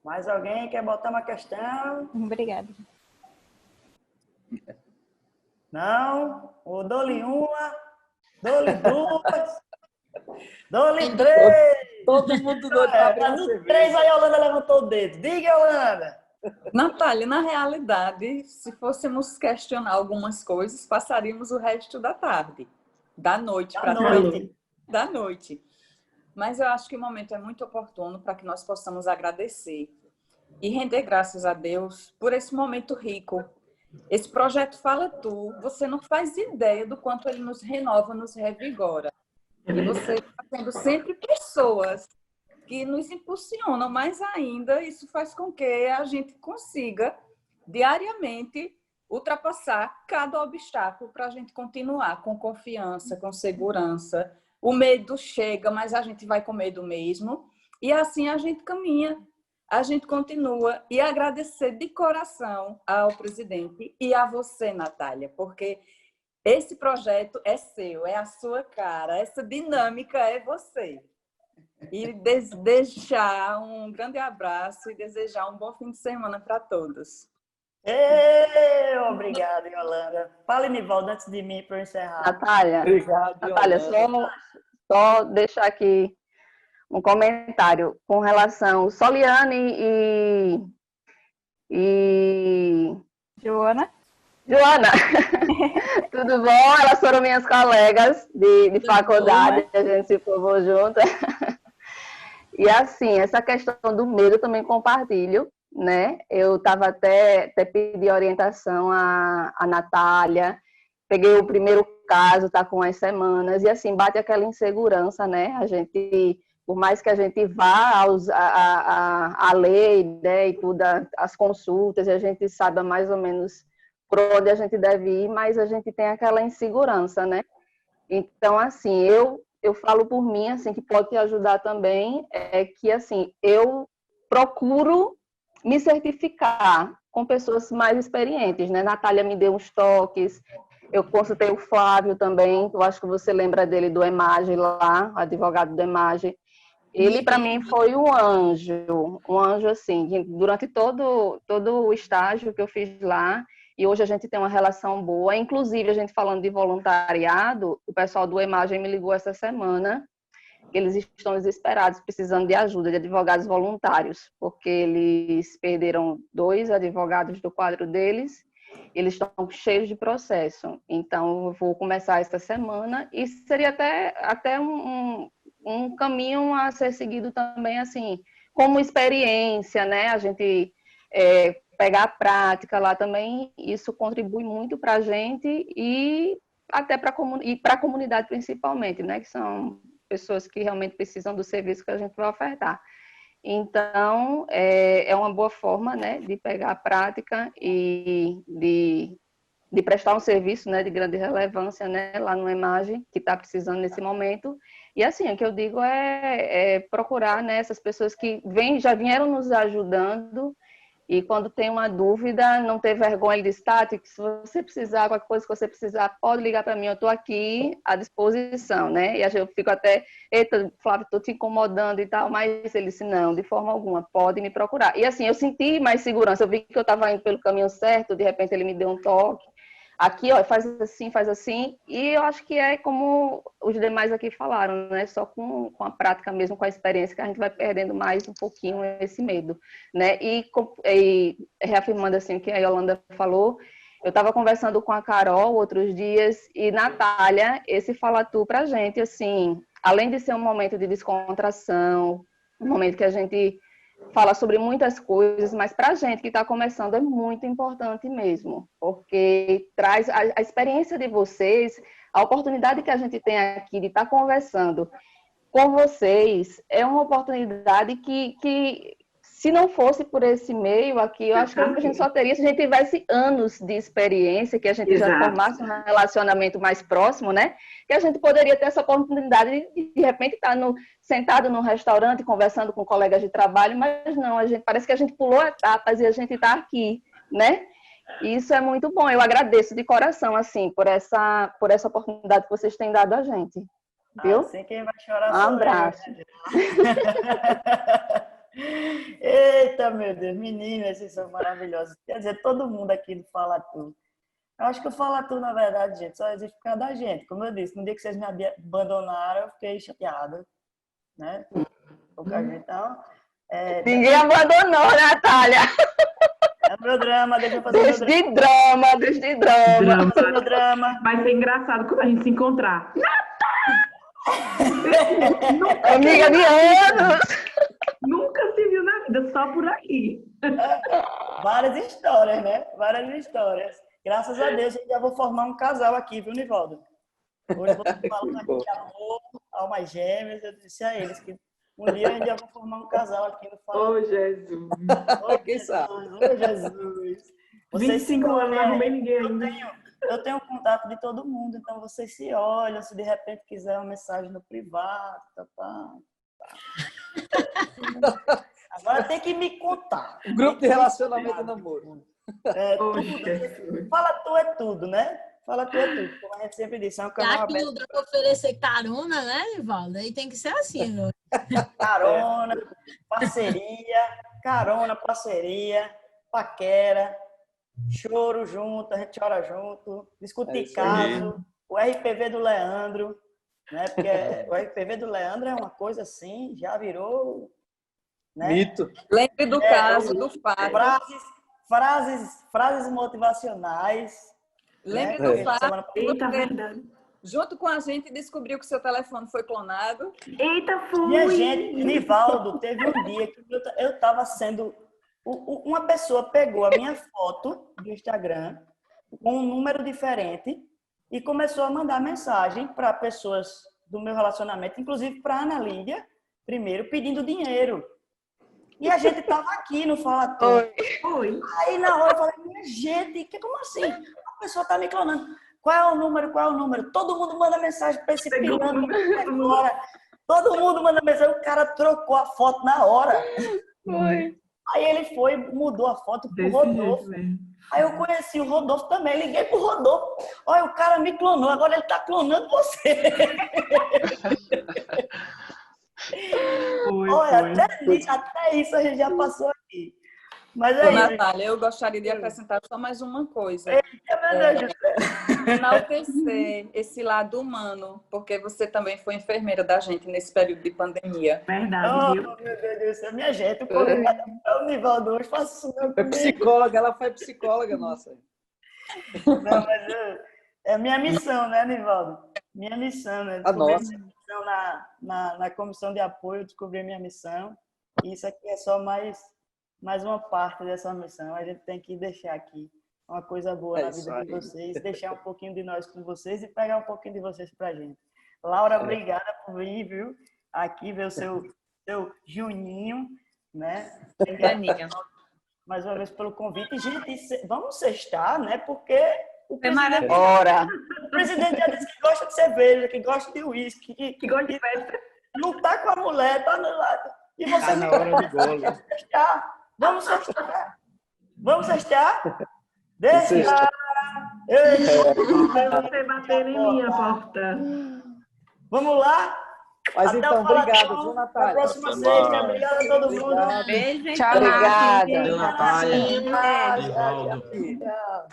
Mais alguém quer botar uma questão? Obrigada. Não? Ou dou-lhe uma, dou-lhe duas, dou-lhe três. Todo mundo doido para abrir uma cerveja. 3, aí a Yolanda levantou o dedo. Diga, Yolanda. Natália, na realidade, se fôssemos questionar algumas coisas, passaríamos o resto da tarde, da noite. Da noite. Mas eu acho que o momento é muito oportuno para que nós possamos agradecer e render graças a Deus por esse momento rico. Esse projeto Fala Tu, você não faz ideia do quanto ele nos renova, nos revigora. E você está tendo sempre pessoas que nos impulsionam, mas ainda isso faz com que a gente consiga diariamente ultrapassar cada obstáculo para a gente continuar com confiança, com segurança. O medo chega, mas a gente vai com medo mesmo. E assim a gente caminha, a gente continua. E agradecer de coração ao presidente e a você, Natália, porque esse projeto é seu, é a sua cara, essa dinâmica é você. E deixar um grande abraço e desejar um bom fim de semana para todos. Obrigada, Yolanda. Fala, Nivaldo, antes de mim, para eu encerrar. Natália, Obrigado, Natália, só deixar aqui um comentário com relação Soliane e Joana. Tudo bom? Elas foram minhas colegas de faculdade, a gente se formou junto. E assim, essa questão do medo eu também compartilho, né? Eu estava até pedi orientação à Natália, peguei o primeiro caso, está com umas semanas, e assim, bate aquela insegurança, né? A gente, por mais que a gente vá à lei, né, e tudo, as consultas, e a gente saiba mais ou menos por onde a gente deve ir, mas a gente tem aquela insegurança, né? Então, assim, eu falo por mim, assim, que pode te ajudar também, é que, assim, eu procuro me certificar com pessoas mais experientes, né? Natália me deu uns toques, eu consultei o Flávio também, eu acho que você lembra dele do EMAGE lá, advogado do EMAGE, Ele, para mim, foi um anjo assim, durante todo o estágio que eu fiz lá, e hoje a gente tem uma relação boa. Inclusive, a gente falando de voluntariado, o pessoal do Imagem me ligou essa semana, que eles estão desesperados, precisando de ajuda de advogados voluntários, porque eles perderam 2 advogados do quadro deles, eles estão cheios de processo. Então, eu vou começar esta semana, e seria até um caminho a ser seguido também, assim, como experiência, né? A gente pegar a prática lá também, isso contribui muito para a gente e até para a comunidade principalmente, né? Que são pessoas que realmente precisam do serviço que a gente vai ofertar. Então, é uma boa forma, né, de pegar a prática e de prestar um serviço, né, de grande relevância, né, lá no Imagem, que está precisando nesse momento. E assim, o que eu digo é procurar, né, essas pessoas que já vieram nos ajudando, e quando tem uma dúvida, não ter vergonha de estar, se você precisar, qualquer coisa que você precisar, pode ligar para mim, eu estou aqui à disposição, né? E eu fico até, eita, Flávio, estou te incomodando e tal, mas ele disse, não, de forma alguma, pode me procurar. E assim, eu senti mais segurança, eu vi que eu estava indo pelo caminho certo, de repente ele me deu um toque, aqui, ó, faz assim, e eu acho que é como os demais aqui falaram, né? Só com a prática mesmo, com a experiência, que a gente vai perdendo mais um pouquinho esse medo, né? E reafirmando assim o que a Yolanda falou, eu estava conversando com a Carol outros dias, e Natália, esse Fala Tu pra gente, assim, além de ser um momento de descontração, um momento que a gente fala sobre muitas coisas, mas para a gente que está começando é muito importante mesmo, porque traz a experiência de vocês, a oportunidade que a gente tem aqui de estar conversando com vocês, é uma oportunidade que se não fosse por esse meio aqui, eu acho que a gente só teria se a gente tivesse anos de experiência, que a gente já formasse um relacionamento mais próximo, né? Que a gente poderia ter essa oportunidade de repente, estar sentado num restaurante, conversando com colegas de trabalho, mas não, parece que a gente pulou etapas e a gente está aqui, né? E isso é muito bom. Eu agradeço de coração, assim, por essa oportunidade que vocês têm dado a gente. Viu? Assim quem vai chorar um abraço. Eita, meu Deus, meninas, vocês são maravilhosos. Quer dizer, todo mundo aqui do Fala Tu. Eu acho que o Fala Tu, na verdade, gente, só existe por causa da gente. Como eu disse, no dia que vocês me abandonaram, eu fiquei chateada, né? Então, ninguém abandonou, Natália. É meu drama, deixa eu fazer desde meu drama. Desde drama. Fazer meu drama. Vai ser engraçado quando a gente se encontrar. Amiga de anos. Nunca se viu na vida, só por aqui. Várias histórias, né? Várias histórias. Graças a Deus, eu já vou formar um casal aqui, viu, Nivaldo? Hoje eu vou falar aqui de amor, almas gêmeas. Eu disse a eles que um dia eu já vou formar um casal aqui no Fala. Ô, Jesus. Ô, quem sabe? Ô, Jesus. Vocês 25 anos, não arrumei ninguém ainda. Eu tenho contato de todo mundo, então vocês se olham, se de repente quiser uma mensagem no privado, tá. Agora tem que me contar. O grupo de relacionamento e namoro. Fala Tu é tudo, né? Fala Tu é tudo. Como a gente sempre disse, é um canal aberto. Lugar para oferecer carona, né, Nivaldo? Aí tem que ser assim, né? Carona, parceria, paquera, choro junto, a gente chora junto, discutir caso, o RPV do Leandro, né? Porque o RPV do Leandro é uma coisa assim, já virou, né? Mito. Lembre do caso do Fábio. Frases motivacionais. Lembre do Fábio. Junto com a gente descobriu que seu telefone foi clonado. Eita, foi! Minha gente, Nivaldo, teve um dia que eu estava sendo... Uma pessoa pegou a minha foto do Instagram com um número diferente e começou a mandar mensagem para pessoas do meu relacionamento, inclusive para a Ana Lídia, primeiro, pedindo dinheiro. E a gente estava aqui no Fala Tu. Oi. Aí na hora eu falei, minha gente, como assim? A pessoa está me clonando. Qual é o número? Todo mundo manda mensagem para esse pilantra agora. Todo mundo manda mensagem. O cara trocou a foto na hora. Foi. Aí ele mudou a foto pro Rodolfo. Aí eu conheci o Rodolfo também, liguei pro Rodolfo. Olha, o cara me clonou, agora ele tá clonando você. Olha, até isso a gente já passou aqui. Mas aí, Natália, eu gostaria de acrescentar só mais uma coisa. Enaltecer esse lado humano, porque você também foi enfermeira da gente nesse período de pandemia. Verdade, viu? Meu Deus do céu, minha gente, o Nivaldo hoje faz isso não foi psicóloga, ela foi psicóloga, nossa. Não, mas é minha missão, né, Nivaldo? Minha missão, né? Nossa. Minha missão na comissão de apoio, descobri minha missão. E isso aqui é só mais uma parte dessa missão. A gente tem que deixar aqui uma coisa boa na vida de vocês, deixar um pouquinho de nós com vocês e pegar um pouquinho de vocês pra gente. Laura, obrigada por vir, viu? Aqui ver o seu Juninho, né? Janinha. Mais uma vez pelo convite. Gente, vamos sextar, né? Porque o presidente já disse que gosta de cerveja, que gosta de uísque, que gosta de festa. Não tá com a mulher, tá no lado. E você na hora do golo. Vamos sextar. Vamos sextar? Deixa. Você bater em minha porta. Vamos lá? Mas até então, obrigado, viu, Natália? Até a próxima sexta. Obrigada a todo mundo. Beijo, Tchau, obrigada. Valeu, Natália. Tchau.